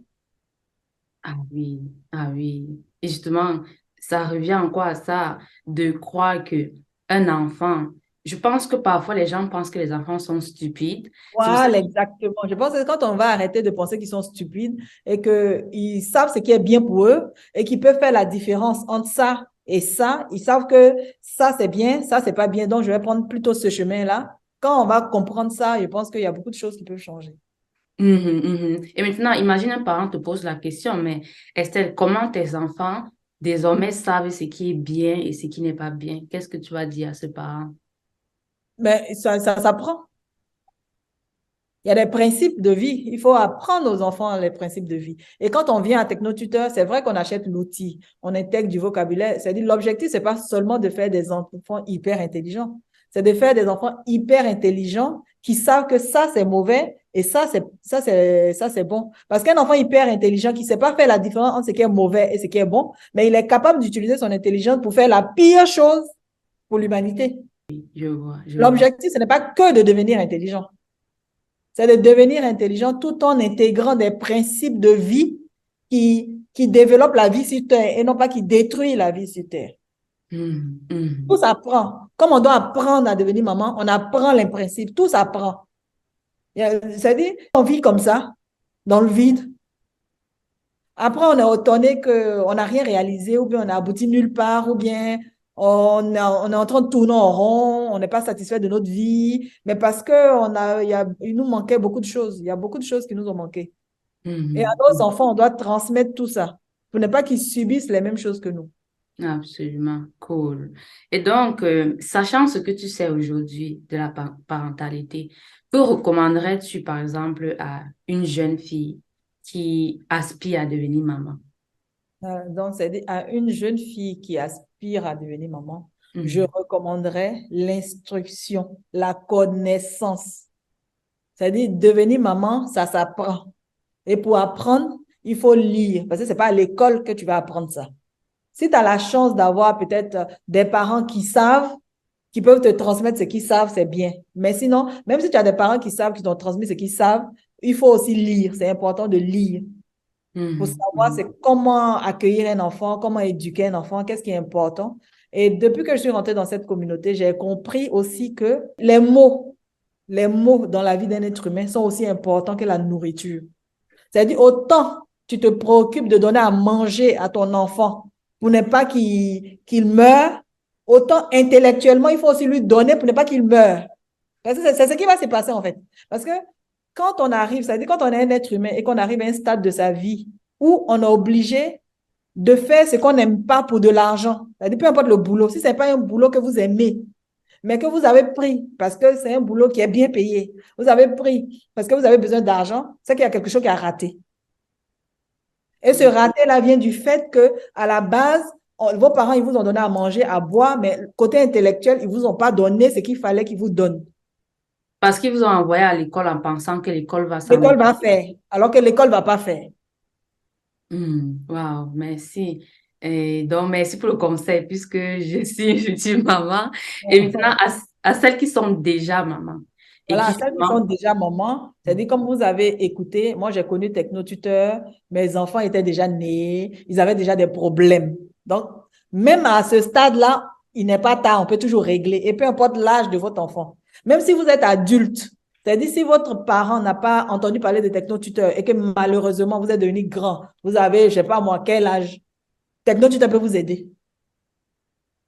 Ah oui, ah oui. Et justement, ça revient encore à ça, de croire que un enfant, je pense que parfois les gens pensent que les enfants sont stupides. C'est pour ça Voilà, exactement. Je pense que quand on va arrêter de penser qu'ils sont stupides et qu'ils savent ce qui est bien pour eux et qu'ils peuvent faire la différence entre ça et ça, ils savent que ça c'est bien, ça c'est pas bien, donc je vais prendre plutôt ce chemin-là. Quand on va comprendre ça, je pense qu'il y a beaucoup de choses qui peuvent changer. mhm, mhm. Et maintenant, imagine un parent te pose la question, mais Estelle, comment tes enfants désormais savent ce qui est bien et ce qui n'est pas bien? Qu'est-ce que tu vas dire à ce parent? Mais ça s'apprend. Il y a des principes de vie. Il faut apprendre aux enfants les principes de vie. Et quand on vient à Technotuteur, c'est vrai qu'on achète l'outil, on intègre du vocabulaire. C'est-à-dire, l'objectif, c'est pas seulement de faire des enfants hyper intelligents. C'est de faire des enfants hyper intelligents qui savent que ça, c'est mauvais et ça, c'est bon. Parce qu'un enfant hyper intelligent qui ne sait pas faire la différence entre ce qui est mauvais et ce qui est bon, mais il est capable d'utiliser son intelligence pour faire la pire chose pour l'humanité. Je vois, je vois. L'objectif, ce n'est pas que de devenir intelligent. C'est de devenir intelligent tout en intégrant des principes de vie qui développent la vie sur Terre et non pas qui détruisent la vie sur Terre. Mhm, Tout mhm. s'apprend. Comme on doit apprendre à devenir maman, on apprend les principes. Tout s'apprend. C'est-à-dire, on vit comme ça, dans le vide. Après, on est étonné qu'on n'a rien réalisé, ou bien on a abouti nulle part, ou bien on est en train de tourner en rond, on n'est pas satisfait de notre vie, mais parce il nous manquait beaucoup de choses. Il y a beaucoup de choses qui nous ont manqué. Et à Mhm, nos mhm. enfants, on doit transmettre tout ça pour ne pas qu'ils subissent les mêmes choses que nous. Absolument, cool. Et donc, sachant ce que tu sais aujourd'hui de la parentalité, que recommanderais-tu, par exemple, à une jeune fille qui aspire à devenir maman? Donc, c'est à une jeune fille qui aspire à devenir maman, je Mhm, recommanderais l'instruction, la connaissance. C'est-à-dire, devenir maman, ça s'apprend. Et pour apprendre, il faut lire, parce que ce n'est pas à l'école que tu vas apprendre ça. Si tu as la chance d'avoir peut-être des parents qui savent, qui peuvent te transmettre ce qu'ils savent, c'est bien. Mais sinon, même si tu as des parents qui savent, qui t'ont transmis ce qu'ils savent, il faut aussi lire. C'est important de lire pour mhm, savoir mhm, c'est comment accueillir un enfant, comment éduquer un enfant, qu'est-ce qui est important. Et depuis que je suis rentrée dans cette communauté, j'ai compris aussi que les mots dans la vie d'un être humain sont aussi importants que la nourriture. C'est-à-dire, autant tu te préoccupes de donner à manger à ton enfant pour ne pas qu'il meure, autant intellectuellement, il faut aussi lui donner pour ne pas qu'il meure. Parce que c'est ce qui va se passer en fait. Parce que quand on arrive, c'est-à-dire quand on est un être humain et qu'on arrive à un stade de sa vie où on est obligé de faire ce qu'on n'aime pas pour de l'argent, c'est-à-dire peu importe le boulot, si ce n'est pas un boulot que vous aimez, mais que vous avez pris parce que c'est un boulot qui est bien payé, vous avez pris parce que vous avez besoin d'argent, c'est qu'il y a quelque chose qui a raté. Et ce raté-là vient du fait que, à la base, vos parents, ils vous ont donné à manger, à boire, mais côté intellectuel, ils vous ont pas donné ce qu'il fallait qu'ils vous donnent. parce qu'ils vous ont envoyé à l'école en pensant que l'école va s'en L'école occuper. va faire, alors que l'école va pas faire. Wow, merci. Et donc, merci pour le conseil, puisque je suis une future maman. Et maintenant, à celles qui sont déjà mamans et Voilà, qui celles qui sont justement, déjà mamans, c'est-à-dire comme vous avez écouté, moi j'ai connu Technotuteur, mes enfants étaient déjà nés, ils avaient déjà des problèmes. Donc, même à ce stade-là, il n'est pas tard, on peut toujours régler, et peu importe l'âge de votre enfant. Même si vous êtes adulte, c'est-à-dire si votre parent n'a pas entendu parler de Technotuteur et que malheureusement vous êtes devenu grand, vous avez, je sais pas moi, quel âge, Technotuteur peut vous aider.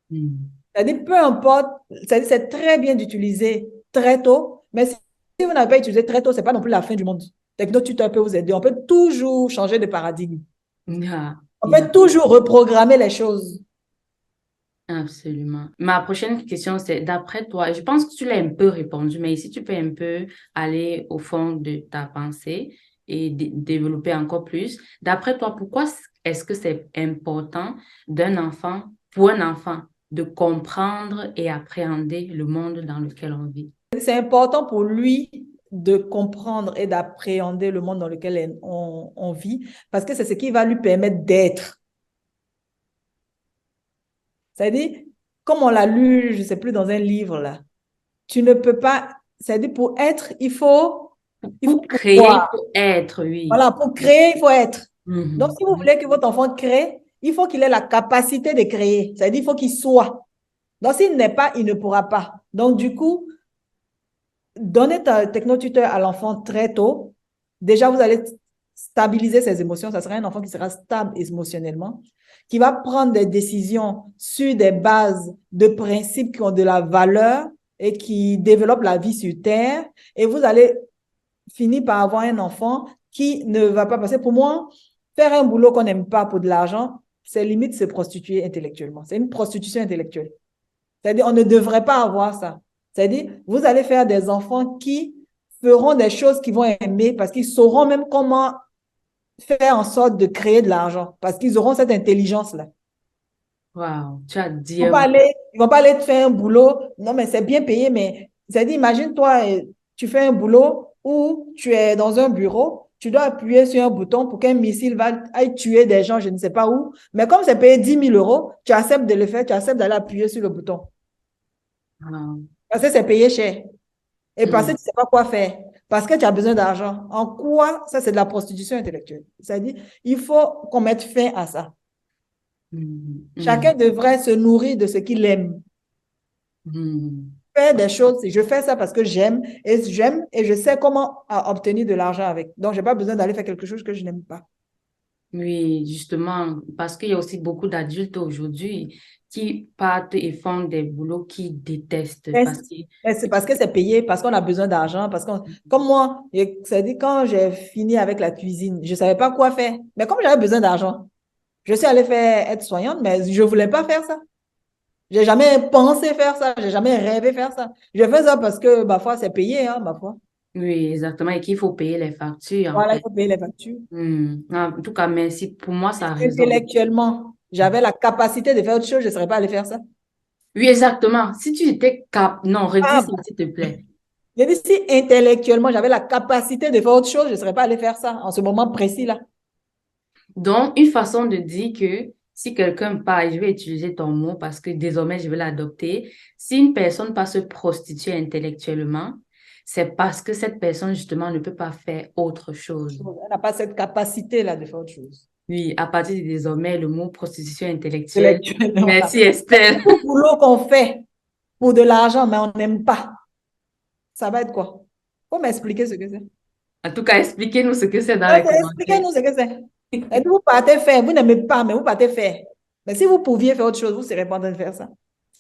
hmm, C'est-à-dire, peu importe, c'est-à-dire, c'est très bien d'utiliser très tôt, mais si vous n'avez pas utilisé très tôt, ce n'est pas non plus la fin du monde. Technotuteur peut vous aider. On peut toujours changer de paradigme. yeah, On yeah. peut toujours reprogrammer les choses. Absolument. Ma prochaine question, c'est d'après toi, je pense que tu l'as un peu répondu, mais si tu peux un peu aller au fond de ta pensée et développer encore plus, d'après toi, pourquoi est-ce que c'est important d'un enfant, pour un enfant, de comprendre et appréhender le monde dans lequel on vit. C'est important pour lui de comprendre et d'appréhender le monde dans lequel on vit, parce que c'est ce qui va lui permettre d'être. C'est-à-dire, comme on l'a lu, je ne sais plus, dans un livre, là, tu ne peux pas, c'est-à-dire, pour être, il faut Pour créer, il pouvoir. faut être, oui. Voilà, pour créer, il faut être. Donc, Mhm. si vous voulez que votre enfant crée, il faut qu'il ait la capacité de créer. C'est-à-dire, il faut qu'il soit. Donc, s'il n'est pas, il ne pourra pas. Donc, du coup, donnez ta technotuteur à l'enfant très tôt. Déjà, vous allez stabiliser ses émotions. Ça sera un enfant qui sera stable émotionnellement, qui va prendre des décisions sur des bases de principes qui ont de la valeur et qui développent la vie sur Terre. Et vous allez finir par avoir un enfant qui ne va pas passer. Pour moi, faire un boulot qu'on n'aime pas pour de l'argent, c'est limite se prostituer intellectuellement. C'est une prostitution intellectuelle. C'est-à-dire, on ne devrait pas avoir ça. C'est-à-dire, vous allez faire des enfants qui feront des choses qu'ils vont aimer parce qu'ils sauront même comment faire en sorte de créer de l'argent parce qu'ils auront cette intelligence-là. Wow, tu as dit Ils vont pas aller, ils vont pas aller te faire un boulot. Non, mais c'est bien payé, mais c'est-à-dire, imagine-toi, tu fais un boulot où tu es dans un bureau, tu dois appuyer sur un bouton pour qu'un missile aille tuer des gens, je ne sais pas où. Mais comme c'est payé 10 000 euros, tu acceptes de le faire, tu acceptes d'aller appuyer sur le bouton. wow. Parce que c'est payé cher. Et parce que tu Mhm. ne sais pas quoi faire. Parce que tu as besoin d'argent. En quoi? Ça, c'est de la prostitution intellectuelle. C'est-à-dire, il faut qu'on mette fin à ça. Mhm. Chacun Mhm. devrait se nourrir de ce qu'il aime. Mhm. Faire des choses, je fais ça parce que j'aime et je sais comment obtenir de l'argent avec. Donc, je n'ai pas besoin d'aller faire quelque chose que je n'aime pas. Oui, justement, parce qu'il y a aussi beaucoup d'adultes aujourd'hui qui partent et font des boulots qu'ils détestent Mais parce que c'est parce que c'est payé, parce qu'on a besoin d'argent, comme moi, c'est-à-dire quand j'ai fini avec la cuisine, je ne savais pas quoi faire. Mais comme j'avais besoin d'argent, je suis allée faire être soignante, mais je ne voulais pas faire ça. J'ai jamais pensé faire ça, j'ai jamais rêvé faire ça. Je fais ça parce que, ma foi, c'est payé, hein, ma foi. oui, exactement, et qu'il faut payer les factures en Voilà, il fait. faut payer les factures. En tout cas, merci. Pour moi, ça résonne. Intellectuellement, j'avais la capacité de faire autre chose, je ne serais pas allée faire ça. Oui, exactement. Si tu étais Non, redis Ah, ça, s'il te plaît. j'ai dit, si intellectuellement, j'avais la capacité de faire autre chose, je ne serais pas allée faire ça en ce moment précis-là. Donc, une façon de dire que si quelqu'un part, et je vais utiliser ton mot parce que désormais je vais l'adopter, si une personne part se prostituer intellectuellement, c'est parce que cette personne justement ne peut pas faire autre chose. Elle n'a pas cette capacité-là de faire autre chose. Oui, à partir de désormais, le mot prostitution intellectuelle. Intellectuellement, voilà. Merci Estelle. Tout boulot qu'on fait pour de l'argent, mais on n'aime pas, ça va être quoi? Faut m'expliquer ce que c'est. En tout cas, expliquez-nous ce que c'est dans les commentaires. Expliquez-nous ce que c'est. Et vous partez faire, vous n'aimez pas, mais vous partez faire. Mais si vous pouviez faire autre chose, vous ne serez pas en train de faire ça.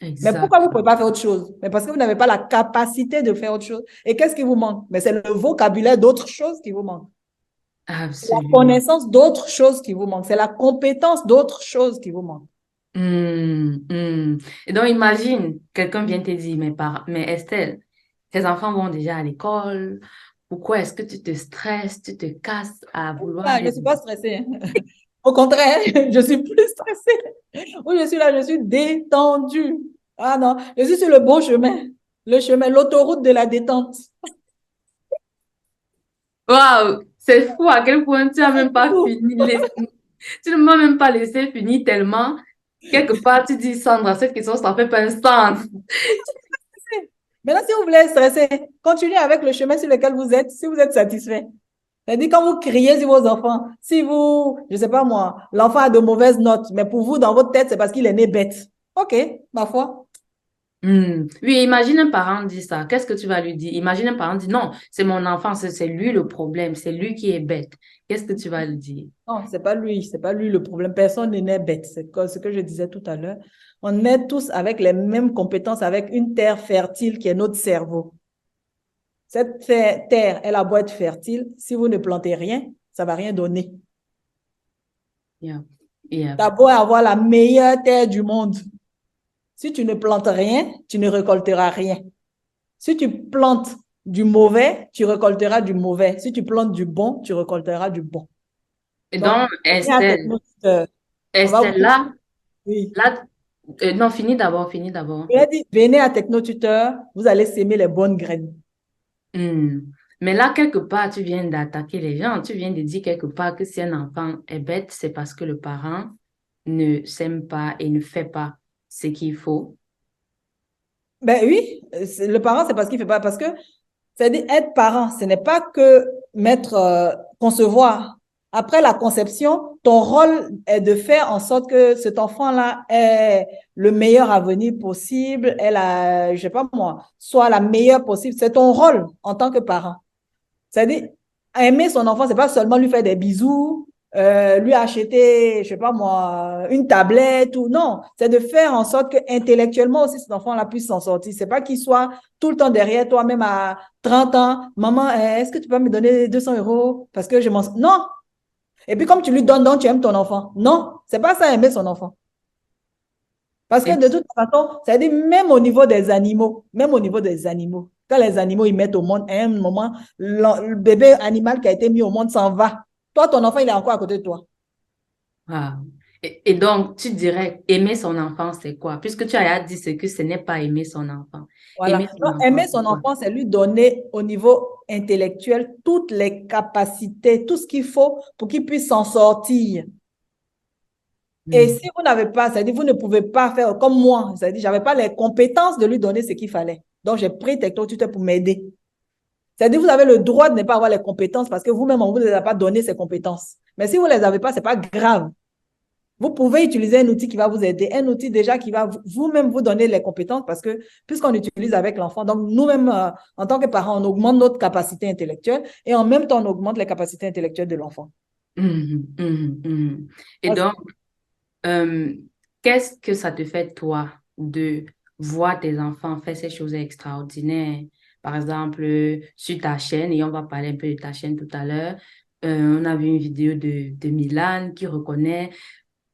Mais pourquoi vous ne pouvez Exactement. pas faire autre chose? Mais parce que vous n'avez pas la capacité de faire autre chose. Et qu'est-ce qui vous manque? Mais c'est le vocabulaire d'autres choses qui vous manque. C'est la Absolument. connaissance d'autres choses qui vous manque. C'est la compétence d'autres choses qui vous manque. Hmm. Et donc, imagine, quelqu'un vient te dire, mais Estelle, tes enfants vont déjà à l'école. Pourquoi est-ce que tu te stresses, tu te casses à vouloir Ah, je ne les... suis pas stressée, hein. Au contraire, je suis plus stressée. Où je suis là, je suis détendue. Ah non, je suis sur le bon chemin. Le chemin, l'autoroute de la détente. Waouh, c'est fou à quel point tu n'as même pas fini. Tu ne m'as même pas laissé finir tellement. Quelque part, tu dis, Sandra, cette question, ça fait pas un sens. Maintenant, si vous voulez stresser, continuez avec le chemin sur lequel vous êtes, si vous êtes satisfait. C'est-à-dire, quand vous criez sur vos enfants, si vous, je ne sais pas moi, l'enfant a de mauvaises notes, mais pour vous, dans votre tête, c'est parce qu'il est né bête. OK, ma foi. Oui, imagine un parent dit ça. Qu'est-ce que tu vas lui dire? Imagine un parent dit, non, c'est mon enfant, c'est lui le problème, c'est lui qui est bête. Qu'est-ce que tu vas lui dire? Non, c'est pas lui le problème. Personne n'est né bête. C'est ce que je disais tout à l'heure. On est tous avec les mêmes compétences, avec une terre fertile qui est notre cerveau. Cette terre, elle a beau être fertile, si vous ne plantez rien, ça va rien donner. Yeah. Yeah. Tu as beau avoir la meilleure terre du monde. Si tu ne plantes rien, tu ne récolteras rien. Si tu plantes du mauvais, tu récolteras du mauvais. Si tu plantes du bon, tu récolteras du bon. Et Donc, donc, on va Estelle, vous... là, Oui. là, Non, finis d'abord, finis d'abord. Il a dit, venez à Technotuteur, vous allez s'aimer les bonnes graines. Hmm. Mais là, quelque part, tu viens d'attaquer les gens. Tu viens de dire quelque part que si un enfant est bête, c'est parce que le parent ne s'aime pas et ne fait pas ce qu'il faut. Ben oui, le parent, c'est parce qu'il fait pas, parce que c'est-à-dire être parent, ce n'est pas que mettre, concevoir. Après la conception, ton rôle est de faire en sorte que cet enfant-là ait le meilleur avenir possible, ait la, je sais pas moi, soit la meilleure possible. C'est ton rôle en tant que parent. C'est-à-dire, aimer son enfant, c'est pas seulement lui faire des bisous, lui acheter, je sais pas moi, une tablette ou non. C'est de faire en sorte que intellectuellement aussi cet enfant-là puisse s'en sortir. C'est pas qu'il soit tout le temps derrière toi, même à 30 ans. Maman, est-ce que tu peux me donner 200 € parce que je m'en... Non. Et puis comme tu lui donnes, donc tu aimes ton enfant. Non, c'est pas ça aimer son enfant. Parce que Et, de toute façon, c'est-à-dire même au niveau des animaux, même au niveau des animaux, quand les animaux ils mettent au monde, à un moment, le bébé animal qui a été mis au monde s'en va. Toi, ton enfant, il est encore à côté de toi. ah. Et donc, tu dirais aimer son enfant, c'est quoi? Puisque tu as dit ce que ce n'est pas aimer son enfant. Voilà. Aimer son Donc, enfant, aimer c'est son quoi? enfant, c'est lui donner au niveau intellectuel toutes les capacités, tout ce qu'il faut pour qu'il puisse s'en sortir. Et Hmm. si vous n'avez pas, c'est-à-dire vous ne pouvez pas faire comme moi, c'est-à-dire je n'avais pas les compétences de lui donner ce qu'il fallait. Donc, j'ai pris Techno Tuteur pour m'aider. C'est-à-dire, vous avez le droit de ne pas avoir les compétences parce que vous-même, on ne vous les a pas donné ces compétences. Mais si vous ne les avez pas, ce n'est pas grave. Vous pouvez utiliser un outil qui va vous aider, un outil déjà qui va vous-même vous donner les compétences parce que puisqu'on utilise avec l'enfant, donc nous-mêmes, en tant que parents, on augmente notre capacité intellectuelle et en même temps, on augmente les capacités intellectuelles de l'enfant. Mhm, mhm, mhm. Et donc, euh, qu'est-ce que ça te fait, toi, de voir tes enfants faire ces choses extraordinaires? Par exemple, sur ta chaîne, et on va parler un peu de ta chaîne tout à l'heure, on a vu une vidéo de Milan qui reconnaît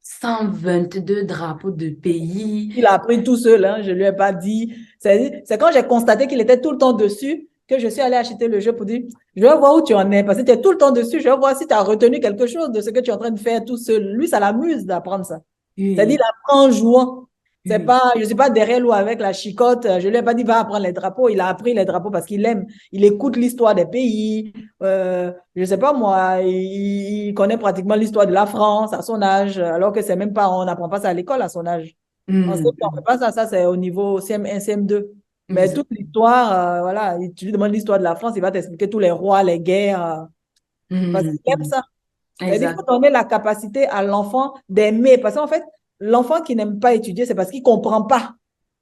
122 drapeaux de pays. Il a appris tout seul, hein, je ne lui ai pas dit. C'est quand j'ai constaté qu'il était tout le temps dessus que je suis allée acheter le jeu pour dire, je vais voir où tu en es, parce que tu es tout le temps dessus, je vais voir si tu as retenu quelque chose de ce que tu es en train de faire tout seul. Lui, ça l'amuse d'apprendre ça. C'est-à-dire, Oui, il apprend en jouant. C'est oui. pas, je ne suis pas derrière lui avec la chicotte. Je ne lui ai pas dit, va apprendre les drapeaux. Il a appris les drapeaux parce qu'il aime. Il écoute l'histoire des pays. Je ne sais pas moi, il connaît pratiquement l'histoire de la France à son âge, alors que c'est même pas, on n'apprend pas ça à l'école à son âge. En CM, Mhm, on ne fait pas ça, ça c'est au niveau CM1, CM2. Mais mhm, toute l'histoire, voilà, tu lui demandes l'histoire de la France, il va t'expliquer tous les rois, les guerres, parce mhm, qu'il aime mhm. ça. C'est-à-dire qu'il Exact. faut donner la capacité à l'enfant d'aimer. Parce qu'en fait, l'enfant qui n'aime pas étudier, c'est parce qu'il ne comprend pas.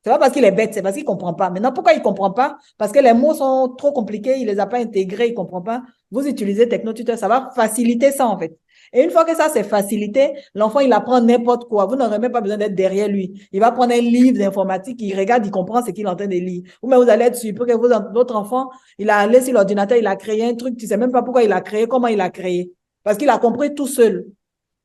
C'est pas parce qu'il est bête, c'est parce qu'il ne comprend pas. Maintenant, pourquoi il ne comprend pas? Parce que les mots sont trop compliqués, il ne les a pas intégrés, il ne comprend pas. Vous utilisez Technotuteur, ça va faciliter ça, en fait. Et une fois que ça c'est facilité, l'enfant, il apprend n'importe quoi. Vous n'aurez même pas besoin d'être derrière lui. Il va prendre un livre d'informatique, il regarde, il comprend ce qu'il est en train de lire. Ou même vous allez être surpris que votre enfant, il a allé sur l'ordinateur, il a créé un truc, tu ne sais même pas pourquoi il a créé, comment il a créé. Parce qu'il a compris tout seul.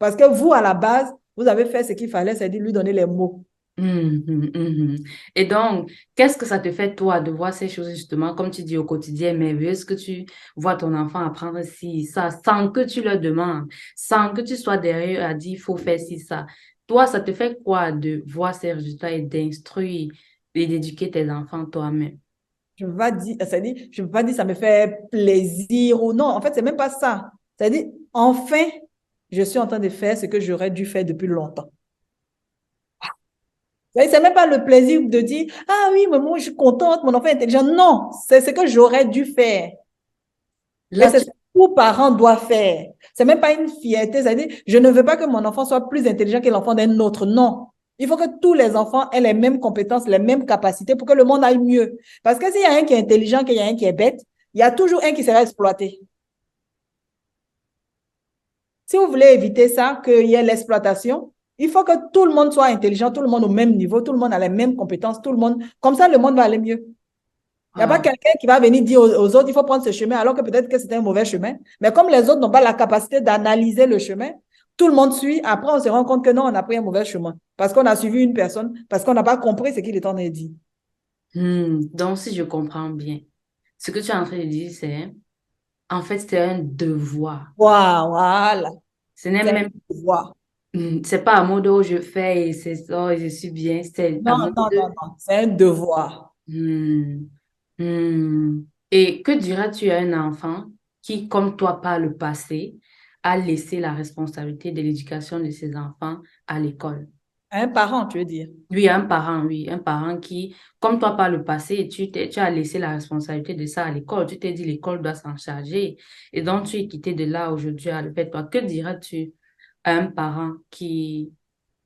Parce que vous, à la base, vous avez fait ce qu'il fallait, c'est-à-dire lui donner les mots. Mhm, mhm. Et donc, qu'est-ce que ça te fait, toi, de voir ces choses, justement, comme tu dis au quotidien, merveilleuses, que tu vois ton enfant apprendre ci, ça, sans que tu leur demandes, sans que tu sois derrière à dire, il faut faire ci, ça. Toi, ça te fait quoi de voir ces résultats et d'instruire et d'éduquer tes enfants toi-même? Je ne veux pas dire, c'est-à-dire, je veux pas dire ça me fait plaisir ou non. En fait, c'est même pas ça. C'est-à-dire, enfin, je suis en train de faire ce que j'aurais dû faire depuis longtemps. C'est même pas le plaisir de dire, ah oui, mais moi, je suis contente, mon enfant est intelligent. Non, c'est ce que j'aurais dû faire. Et Là, c'est ce que tout parent doit faire. C'est même pas une fierté. C'est-à-dire, je ne veux pas que mon enfant soit plus intelligent que l'enfant d'un autre. Non. Il faut que tous les enfants aient les mêmes compétences, les mêmes capacités pour que le monde aille mieux. Parce que s'il y a un qui est intelligent, qu'il y a un qui est bête, il y a toujours un qui sera exploité. Si vous voulez éviter ça, qu'il y ait l'exploitation, il faut que tout le monde soit intelligent, tout le monde au même niveau, tout le monde a les mêmes compétences, tout le monde. Comme ça, le monde va aller mieux. Il n'y a pas ah, quelqu'un qui va venir dire aux autres, il faut prendre ce chemin, alors que peut-être que c'est un mauvais chemin. Mais comme les autres n'ont pas la capacité d'analyser le chemin, tout le monde suit. Après, on se rend compte que non, on a pris un mauvais chemin. Parce qu'on a suivi une personne, parce qu'on n'a pas compris ce qu'il est en train de dire. donc, si je comprends bien, ce que tu es en train de dire, c'est, en fait, c'est un devoir. Waouh, voilà. Ce n'est C'est un même devoir. C'est pas un mode où je fais et c'est ça, et je suis bien. C'est un Non, mode non, non, de... non. C'est un devoir. Hmm, hmm. Et que diras-tu à un enfant qui, comme toi par le passé, a laissé la responsabilité de l'éducation de ses enfants à l'école? Un parent, tu veux dire. Oui, un parent qui, comme toi par le passé, tu as laissé la responsabilité de ça à l'école. Tu t'es dit l'école doit s'en charger. Et donc, tu es quitté de là aujourd'hui à le faire. Toi, que diras-tu à un parent qui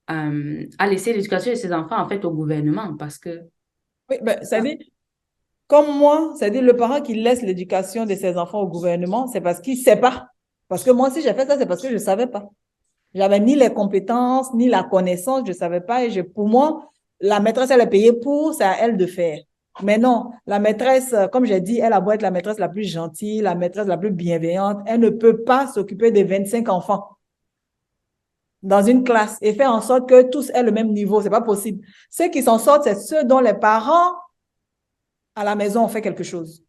a laissé l'éducation de ses enfants, en fait, au gouvernement? Parce que... Oui, ben, ça dit, comme moi, c'est-à-dire le parent qui laisse l'éducation de ses enfants au gouvernement, c'est parce qu'il ne sait pas. Parce que moi, si j'ai fait ça, c'est parce que je ne savais pas. J'avais ni les compétences, ni la connaissance, je ne savais pas. Et pour moi, la maîtresse, elle est payée pour, c'est à elle de faire. Mais non, la maîtresse, comme j'ai dit, elle a beau être la maîtresse la plus gentille, la maîtresse la plus bienveillante, elle ne peut pas s'occuper des 25 enfants dans une classe et faire en sorte que tous aient le même niveau. C'est pas possible. Ceux qui s'en sortent, c'est ceux dont les parents à la maison ont fait quelque chose.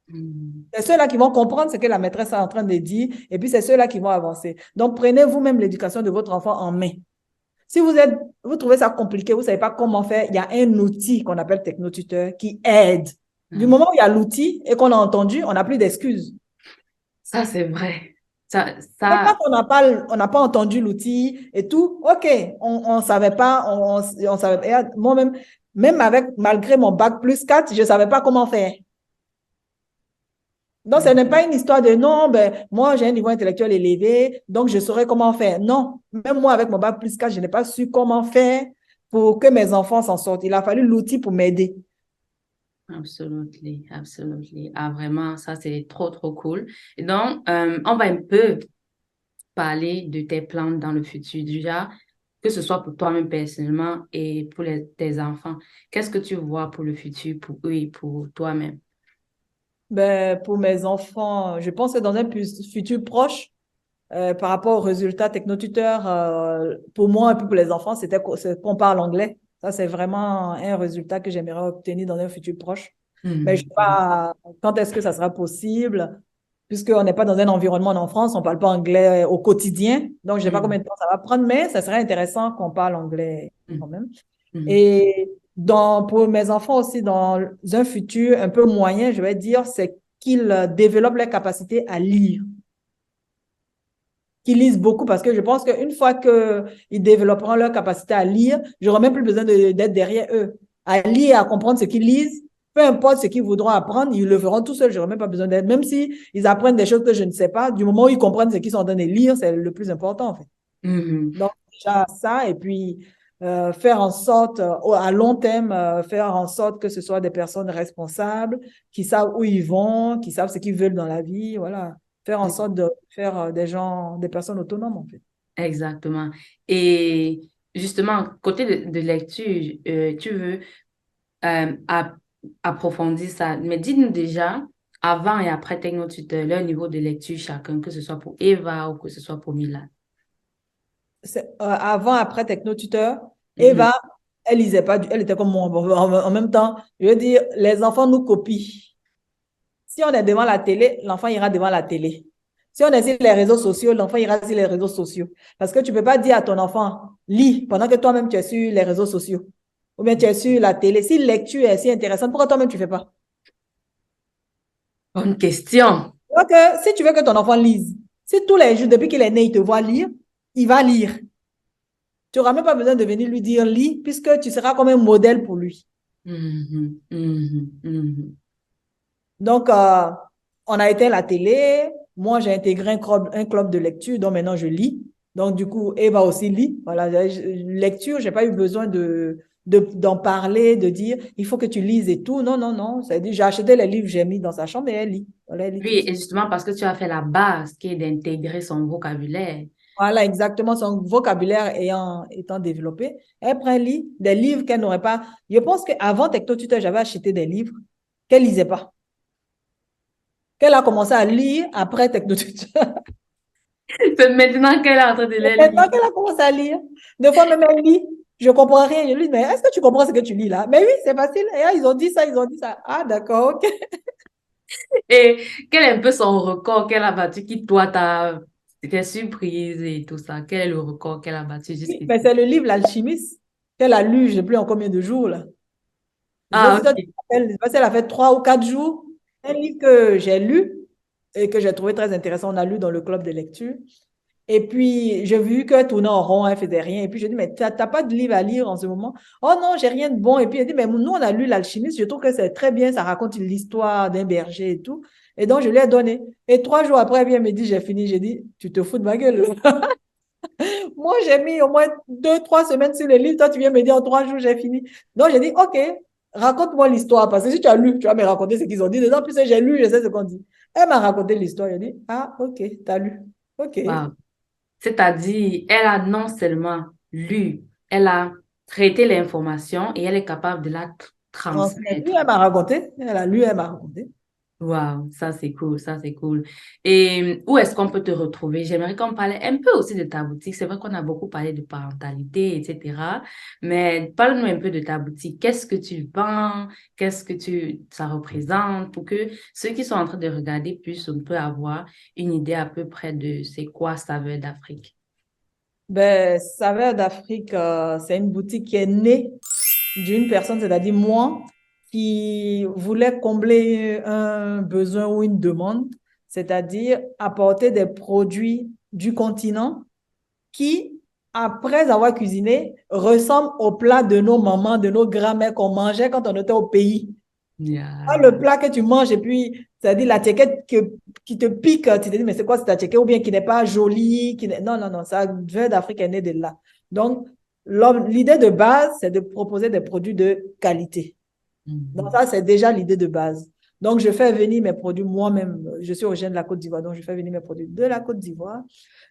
Hmm. C'est ceux-là qui vont comprendre ce que la maîtresse est en train de dire et puis c'est ceux-là qui vont avancer. Donc, prenez vous-même l'éducation de votre enfant en main. Si vous trouvez ça compliqué, vous ne savez pas comment faire, il y a un outil qu'on appelle technotuteur qui aide. Du Ah, moment où il y a l'outil et qu'on a entendu, on n'a plus d'excuses. ça, c'est vrai. Ça, Et quand ça, on n'a pas entendu l'outil et tout, OK, on savait pas, on savait, moi-même, même avec, malgré mon bac plus 4, je ne savais pas comment faire. Donc, ce n'est pas une histoire de non, ben, moi, j'ai un niveau intellectuel élevé, donc je saurais comment faire. Non, même moi, avec mon bac plus 4, je n'ai pas su comment faire pour que mes enfants s'en sortent. Il a fallu l'outil pour m'aider. absolutely, absolutely. Ah, vraiment, ça, c'est trop, trop cool. Et donc, on va un peu parler de tes plans dans le futur, déjà, que ce soit pour toi-même personnellement et pour tes enfants. Qu'est-ce que tu vois pour le futur, pour eux et pour toi-même? Ben, pour mes enfants, je pense que dans un futur proche, par rapport aux résultats technotuteurs, pour moi et puis pour les enfants, c'est qu'on parle anglais. Ça, c'est vraiment un résultat que j'aimerais obtenir dans un futur proche. Mais je sais Mhm. pas quand est-ce que ça sera possible, puisqu'on n'est pas dans un environnement en France, on ne parle pas anglais au quotidien. Donc, je ne sais pas combien Mhm. de temps ça va prendre, mais ça serait intéressant qu'on parle anglais quand Mhm. même. Mhm. Et pour mes enfants aussi, dans un futur un peu moyen, je vais dire, c'est qu'ils développent leur capacité à lire, qu'ils lisent beaucoup, parce que je pense qu'une fois qu'ils développeront leur capacité à lire, j'aurai même plus besoin d'être derrière eux. À lire, à comprendre ce qu'ils lisent, peu importe ce qu'ils voudront apprendre, ils le feront tout seuls, j'aurai même pas besoin d'aide. Même si ils apprennent des choses que je ne sais pas, du moment où ils comprennent ce qu'ils sont en train de lire, c'est le plus important, en fait. Mhm. Donc, déjà ça, et puis faire en sorte, à long terme, faire en sorte que ce soit des personnes responsables, qui savent où ils vont, qui savent ce qu'ils veulent dans la vie, voilà. Faire en sorte de faire des gens, des personnes autonomes, en fait. Exactement. Et justement, côté de lecture, tu veux approfondir ça. Mais dis-nous déjà, avant et après Technotuteur, leur niveau de lecture chacun, que ce soit pour Eva ou que ce soit pour Milan. Avant, après Technotuteur, Mhm. Eva, elle lisait pas, elle était comme moi. Bon, en même temps, je veux dire, les enfants nous copient. Si on est devant la télé, l'enfant ira devant la télé. Si on est sur les réseaux sociaux, l'enfant ira sur les réseaux sociaux. Parce que tu ne peux pas dire à ton enfant, lis, pendant que toi-même tu es sur les réseaux sociaux. Ou bien tu es sur la télé. Si la lecture est si intéressante, pourquoi toi-même tu ne fais pas? Bonne question. Donc, si tu veux que ton enfant lise, si tous les jours, depuis qu'il est né, il te voit lire, il va lire. Tu n'auras même pas besoin de venir lui dire lis, puisque tu seras comme un modèle pour lui. Mhm, mhm, mhm. Donc, on a éteint la télé. Moi, j'ai intégré un club de lecture, donc maintenant je lis. Donc, du coup, Eva aussi lit. Voilà, lecture, j'ai pas eu besoin d'en parler, de dire, il faut que tu lises et tout. Non, non, non. C'est-à-dire, j'ai acheté les livres, j'ai mis dans sa chambre et elle lit. Voilà, elle lit toute Oui, seule. et justement parce que tu as fait la base qui est d'intégrer son vocabulaire. Voilà, exactement, son vocabulaire étant développé. Elle prend, lit des livres qu'elle n'aurait pas. Je pense qu'avant Techno-Tuteur, j'avais acheté des livres qu'elle lisait pas. Qu'elle a commencé à lire après Techno-Tuteur. C'est maintenant qu'elle est en train de Et les lire. maintenant qu'elle a commencé à lire, des fois même elle lit, je ne comprends rien. Je lui dis, mais est-ce que tu comprends ce que tu lis là? Mais oui, c'est facile. Et là, ils ont dit ça, ils ont dit ça. Ah, d'accord, ok. Et quel est un peu son record qu'elle a battu qui, toi, t'a Quelle surprise et tout ça. Quel est le record qu'elle a battu Oui, jusqu'ici? mais c'est le livre L'Alchimiste qu'elle a lu, je ne sais plus en combien de jours, là. Je sais pas Ah, si toi, tu ok. te rappelles, je sais pas si elle a fait 3 ou 4 jours. Un livre que j'ai lu et que j'ai trouvé très intéressant. On a lu dans le club de lecture. Et puis, j'ai vu qu'elle tournait en rond, elle faisait rien. Et puis, je dis, mais t'as pas de livre à lire en ce moment? Oh non, j'ai rien de bon. Et puis, elle dit, mais nous, on a lu L'Alchimiste. Je trouve que c'est très bien. Ça raconte l'histoire d'un berger et tout. Et donc, je lui ai donné. Et 3 jours après, elle vient me dit, j'ai fini. J'ai dit, tu te fous de ma gueule. Moi, j'ai mis au moins 2, 3 semaines sur le livre. Toi, tu viens me dire en 3 jours, j'ai fini. Donc, j'ai dit, OK, raconte-moi l'histoire. Parce que si tu as lu, tu vas me raconter ce qu'ils ont dit. Dedans, plus j'ai lu, je sais ce qu'on dit. Elle m'a raconté l'histoire. J'ai dit, ah, OK, t'as lu. OK. Wow. C'est-à-dire, elle a non seulement lu, elle a traité l'information et elle est capable de la Transmettre. Oui, transmettre. elle m'a raconté. Elle a lu, elle m'a raconté. Wow, ça c'est cool, ça c'est cool. Et où est-ce qu'on peut te retrouver? J'aimerais qu'on parle un peu aussi de ta boutique. C'est vrai qu'on a beaucoup parlé de parentalité, etc. Mais parle-nous un peu de ta boutique. Qu'est-ce que tu vends? Ça représente pour que ceux qui sont en train de regarder puissent un peu avoir une idée à peu près de c'est quoi Saveur d'Afrique. Ben, Saveur d'Afrique, c'est une boutique qui est née d'une personne, c'est-à-dire moi, qui voulait combler un besoin ou une demande, c'est-à-dire apporter des produits du continent qui, après avoir cuisiné, ressemblent aux plats de nos mamans, de nos grands-mères qu'on mangeait quand on était au pays. Pas Yeah. le plat que tu manges et puis, c'est-à-dire la tiquette qui te pique, tu te dis, mais c'est quoi cette tiquette? Ou bien qui n'est pas jolie, non, non, non, ça vient d'Afrique, est né de là. Donc, l'idée de base, c'est de proposer des produits de qualité. Donc, Mhm. ça, c'est déjà l'idée de base. Donc, je fais venir mes produits moi-même. Je suis originaire de la Côte d'Ivoire, donc je fais venir mes produits de la Côte d'Ivoire.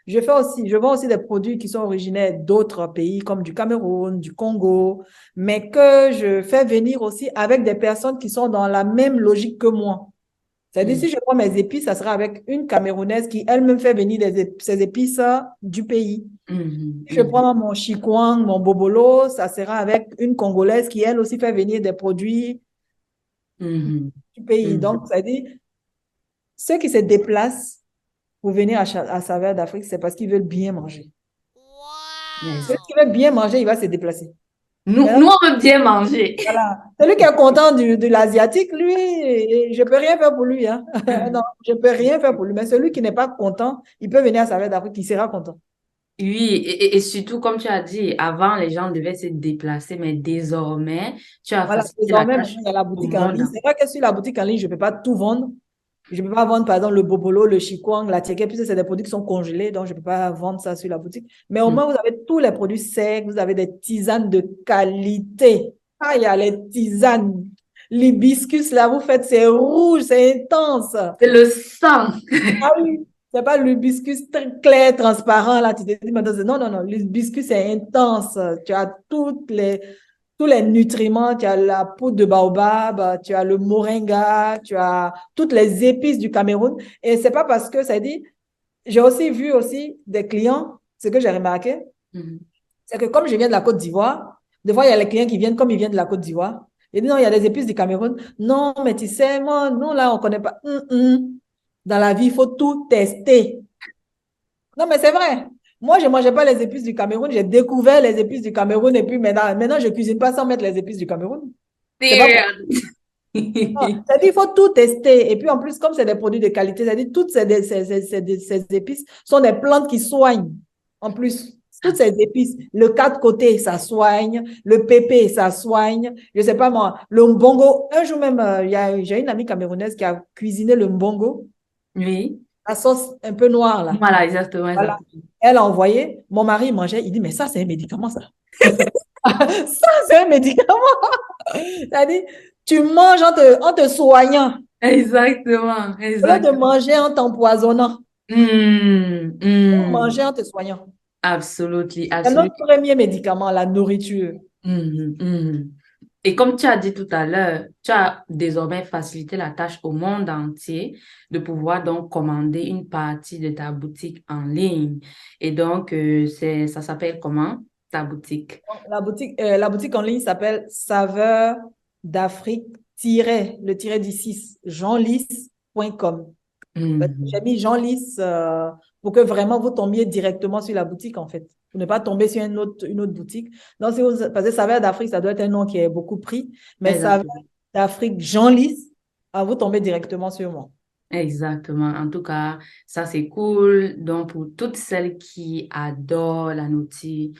Je vends aussi des produits qui sont originaires d'autres pays, comme du Cameroun, du Congo, mais que je fais venir aussi avec des personnes qui sont dans la même logique que moi. C'est-à-dire, Mhm. si je prends mes épices, ça sera avec une Camerounaise qui elle-même fait venir ses épices du pays. Mhm. Si je Mhm. prends mon chikwang, mon bobolo, ça sera avec une Congolaise qui, elle aussi, fait venir des produits Mhm. du pays. Mhm. Donc, c'est-à-dire, ceux qui se déplacent pour venir à Saveur d'Afrique, c'est parce qu'ils veulent bien manger. Yes. Celui qui veut bien manger, il va se déplacer. Nous, Maintenant, nous, on veut bien manger. voilà. Celui qui est content de l'asiatique, lui, je ne peux rien faire pour lui. Hein. Non, je ne peux rien faire pour lui. Mais celui qui n'est pas content, il peut venir à Saveur d'Afrique, il sera content. Oui, et surtout, comme tu as dit, avant, les gens devaient se déplacer, mais désormais, tu as Voilà, facilité la désormais, tâche maintenant, il y a la au boutique en monde. ligne. C'est vrai que sur la boutique en ligne, je ne peux pas tout vendre. Je ne peux pas vendre, par exemple, le bobolo, le chikwang, la tiéké, puisque c'est des produits qui sont congelés, donc je ne peux pas vendre ça sur la boutique. Mais au Mm. moins, vous avez tous les produits secs, vous avez des tisanes de qualité. Ah, il y a les tisanes. L'hibiscus, là, vous faites, c'est rouge, c'est intense. C'est le sang. Ah oui, c'est pas l'hibiscus très clair, transparent, là, tu te dis, mais non, non, non, l'hibiscus, c'est intense. Tu as tous les nutriments, tu as la poudre de baobab, tu as le moringa, tu as toutes les épices du Cameroun. Et c'est pas parce que ça dit, j'ai aussi vu aussi des clients, ce que j'ai remarqué, Mhm. c'est que comme je viens de la Côte d'Ivoire, des fois, il y a les clients qui viennent comme ils viennent de la Côte d'Ivoire. Ils disent, non, il y a des épices du Cameroun. Non, mais tu sais, moi, nous, là, on ne connaît pas. Dans la vie, il faut tout tester. Non, mais c'est vrai. Moi, je ne mangeais pas les épices du Cameroun. J'ai découvert les épices du Cameroun et puis maintenant je ne cuisine pas sans mettre les épices du Cameroun. C'est pas pour... Period. Non, c'est-à-dire, il faut tout tester. Et puis, en plus, comme c'est des produits de qualité, c'est-à-dire, toutes ces épices sont des plantes qui soignent. En plus, toutes ces épices, le quatre côtés, ça soigne. Le pépé, ça soigne. Je ne sais pas moi, le mbongo. Un jour même, j'ai une amie camerounaise qui a cuisiné le mbongo, Oui, la sauce un peu noire, là. voilà, exactement, Voilà. exactement. Elle a envoyé, mon mari mangeait, il dit, mais ça, c'est un médicament, ça. Ça, c'est un médicament. C'est-à-dire, tu manges en te soignant, Exactement, au lieu de exactement. manger en t'empoisonnant, Mm, manger mm. en te soignant. Absolutely, C'est notre absolutely. premier médicament, la nourriture. Mhm, mhm. Et comme tu as dit tout à l'heure, tu as désormais facilité la tâche au monde entier de pouvoir donc commander une partie de ta boutique en ligne. Et donc, ça s'appelle comment, ta boutique? La boutique en ligne s'appelle Saveur d'Afrique, le tiret du 6, jeanlys.com. J'ai Mhm. mis jeanlys pour que vraiment vous tombiez directement sur la boutique, en fait. Pour ne pas tomber sur une autre boutique. Donc, parce que Saveur d'Afrique, ça doit être un nom qui est beaucoup pris, mais Saveur Exactement. d'Afrique Jean Lys, vous tombez directement sur moi. Exactement. En tout cas, ça c'est cool. Donc, pour toutes celles qui adorent la nourriture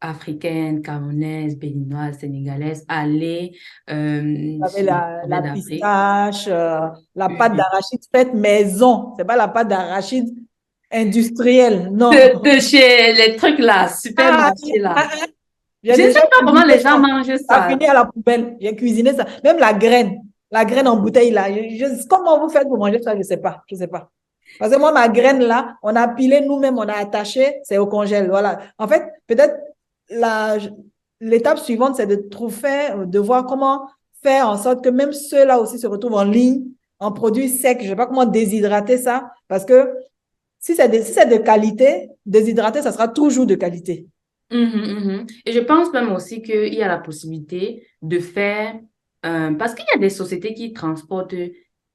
africaine, camerounaise, béninoise, sénégalaise, allez Vous avez sur la Saveur d'Afrique. pistache, la pâte Oui. d'arachide faite maison. C'est pas la pâte d'arachide industrielle, non. De chez les trucs là, Ah, supermarché ah, là. ah, j'ai Je ne sais déjà pas comment cuisiné les gens ça. mangent Ça a ça. fini à la poubelle. J'ai cuisiné ça. Même la graine en bouteille là. Comment vous faites pour manger ça? Je sais pas. Je sais pas. Parce que moi, ma graine là, on a pilé nous-mêmes, on a attaché, c'est au congèle. Voilà. En fait, peut-être la, l'étape suivante, c'est de trouver, de voir comment faire en sorte que même ceux-là aussi se retrouvent en ligne, en produits secs. Je ne sais pas comment déshydrater ça. Parce que si c'est de qualité, déshydrater, ça sera toujours de qualité. Mhm. Et je pense même aussi qu'il y a la possibilité de faire, parce qu'il y a des sociétés qui transportent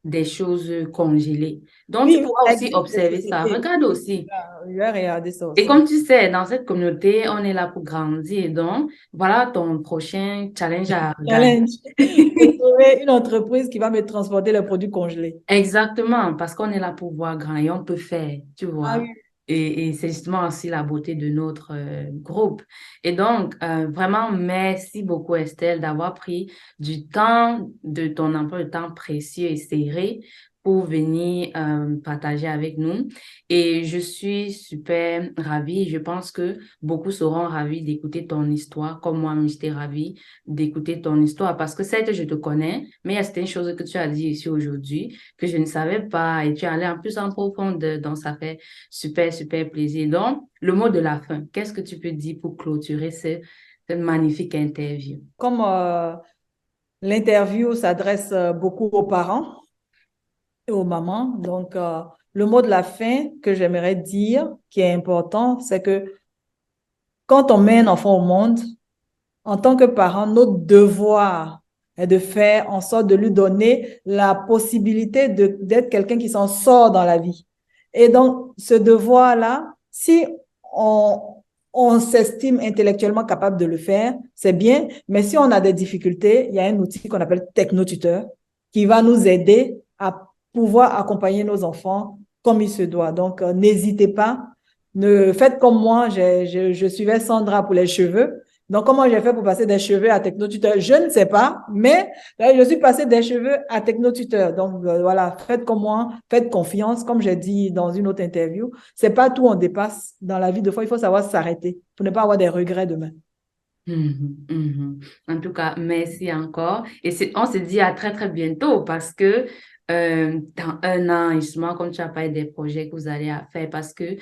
des choses congelées. Donc, tu Oui, oui, pourras ça aussi existe des observer ça. sociétés. Regarde aussi. Je vais regarder ça Et aussi. comme tu sais, dans cette communauté, on est là pour grandir. Donc, voilà ton prochain challenge à regarder. Challenge. De trouver une entreprise qui va me transporter les produits congelés. Exactement, parce qu'on est là pour voir grand et on peut faire, tu Ah vois. oui. Et c'est justement aussi la beauté de notre groupe. Et donc, vraiment, merci beaucoup, Estelle, d'avoir pris du temps, de ton emploi de temps précieux et serré pour venir partager avec nous. Et je suis super ravie. Je pense que beaucoup seront ravis d'écouter ton histoire, comme moi, j'étais ravie d'écouter ton histoire, parce que certes, je te connais, mais il y a certaines choses que tu as dit ici aujourd'hui que je ne savais pas et tu es allé en plus en profondeur, donc ça fait super, super plaisir. Donc, le mot de la fin, qu'est-ce que tu peux dire pour clôturer cette magnifique interview? Comme l'interview s'adresse beaucoup aux parents et aux mamans, donc le mot de la fin que j'aimerais dire, qui est important, c'est que quand on met un enfant au monde, en tant que parent, notre devoir est de faire en sorte de lui donner la possibilité d'être quelqu'un qui s'en sort dans la vie. Et donc, ce devoir-là, si on, on s'estime intellectuellement capable de le faire, c'est bien, mais si on a des difficultés, il y a un outil qu'on appelle technotuteur qui va nous aider à pouvoir accompagner nos enfants comme il se doit. Donc, n'hésitez pas, faites comme moi, je suivais Sandra pour les cheveux. Donc, comment j'ai fait pour passer des cheveux à technotuteur? Je ne sais pas, mais là, je suis passée des cheveux à technotuteur. Donc, voilà, faites comme moi, faites confiance. Comme j'ai dit dans une autre interview, c'est pas tout on dépasse dans la vie. Des fois, il faut savoir s'arrêter pour ne pas avoir des regrets demain. Mhm, mhm. En tout cas, merci encore. Et on se dit à très, très bientôt parce que dans un an, justement, comme tu as parlé des projets que vous allez faire, parce que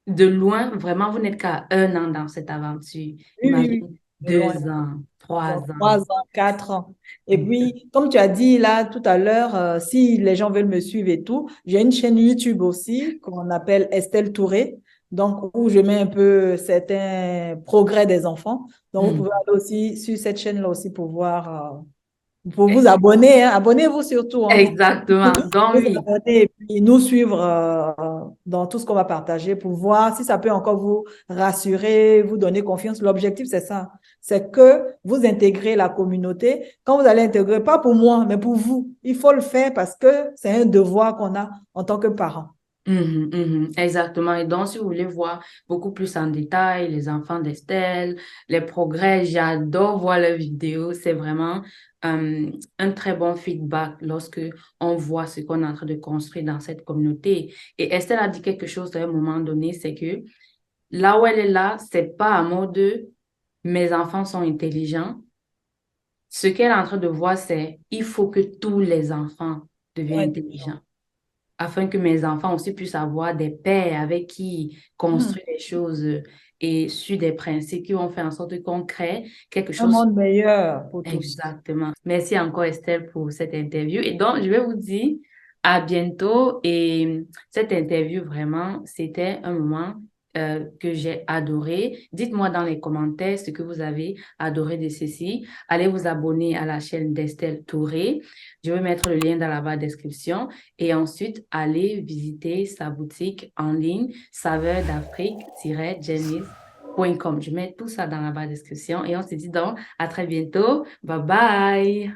de loin, vraiment, vous n'êtes qu'à un an dans cette aventure. Oui, oui, oui. Imagine De loin. 2 ans, trois Donc, ans. 3 ans, 4 ans. Et puis, comme tu as dit là tout à l'heure, si les gens veulent me suivre et tout, j'ai une chaîne YouTube aussi qu'on appelle Estelle Touré, donc où je mets un peu certains progrès des enfants. Donc, vous pouvez Mhm. aller aussi sur cette chaîne-là aussi pour voir, pour vous abonner, hein. Abonnez-vous surtout, hein. Exactement. Donc, Vous oui. abonner et puis nous suivre dans tout ce qu'on va partager pour voir si ça peut encore vous rassurer, vous donner confiance. L'objectif, c'est ça. C'est que vous intégrez la communauté. Quand vous allez intégrer, pas pour moi, mais pour vous, il faut le faire parce que c'est un devoir qu'on a en tant que parents. Exactement. Et donc, si vous voulez voir beaucoup plus en détail les enfants d'Estelle, les progrès, j'adore voir leurs vidéos. C'est vraiment un très bon feedback lorsque on voit ce qu'on est en train de construire dans cette communauté. Et Estelle a dit quelque chose à un moment donné, c'est que là où elle est là, c'est pas à mode de mes enfants sont intelligents. Ce qu'elle est en train de voir, c'est il faut que tous les enfants Ouais, deviennent intelligents afin que mes enfants aussi puissent avoir des pères avec qui hmm. construire des choses et sur des principes qui vont faire en sorte qu'on crée quelque Un chose. monde meilleur pour tous. Exactement. Merci encore Estelle pour cette interview. Et donc, je vais vous dire à bientôt. Et cette interview, vraiment, c'était un moment que j'ai adoré. Dites-moi dans les commentaires ce que vous avez adoré de ceci. Allez vous abonner à la chaîne d'Estelle Touré. Je vais mettre le lien dans la barre de description. Et ensuite, allez visiter sa boutique en ligne, saveur d'Afrique-Janice.com. Je mets tout ça dans la barre de description et on se dit donc à très bientôt. Bye bye.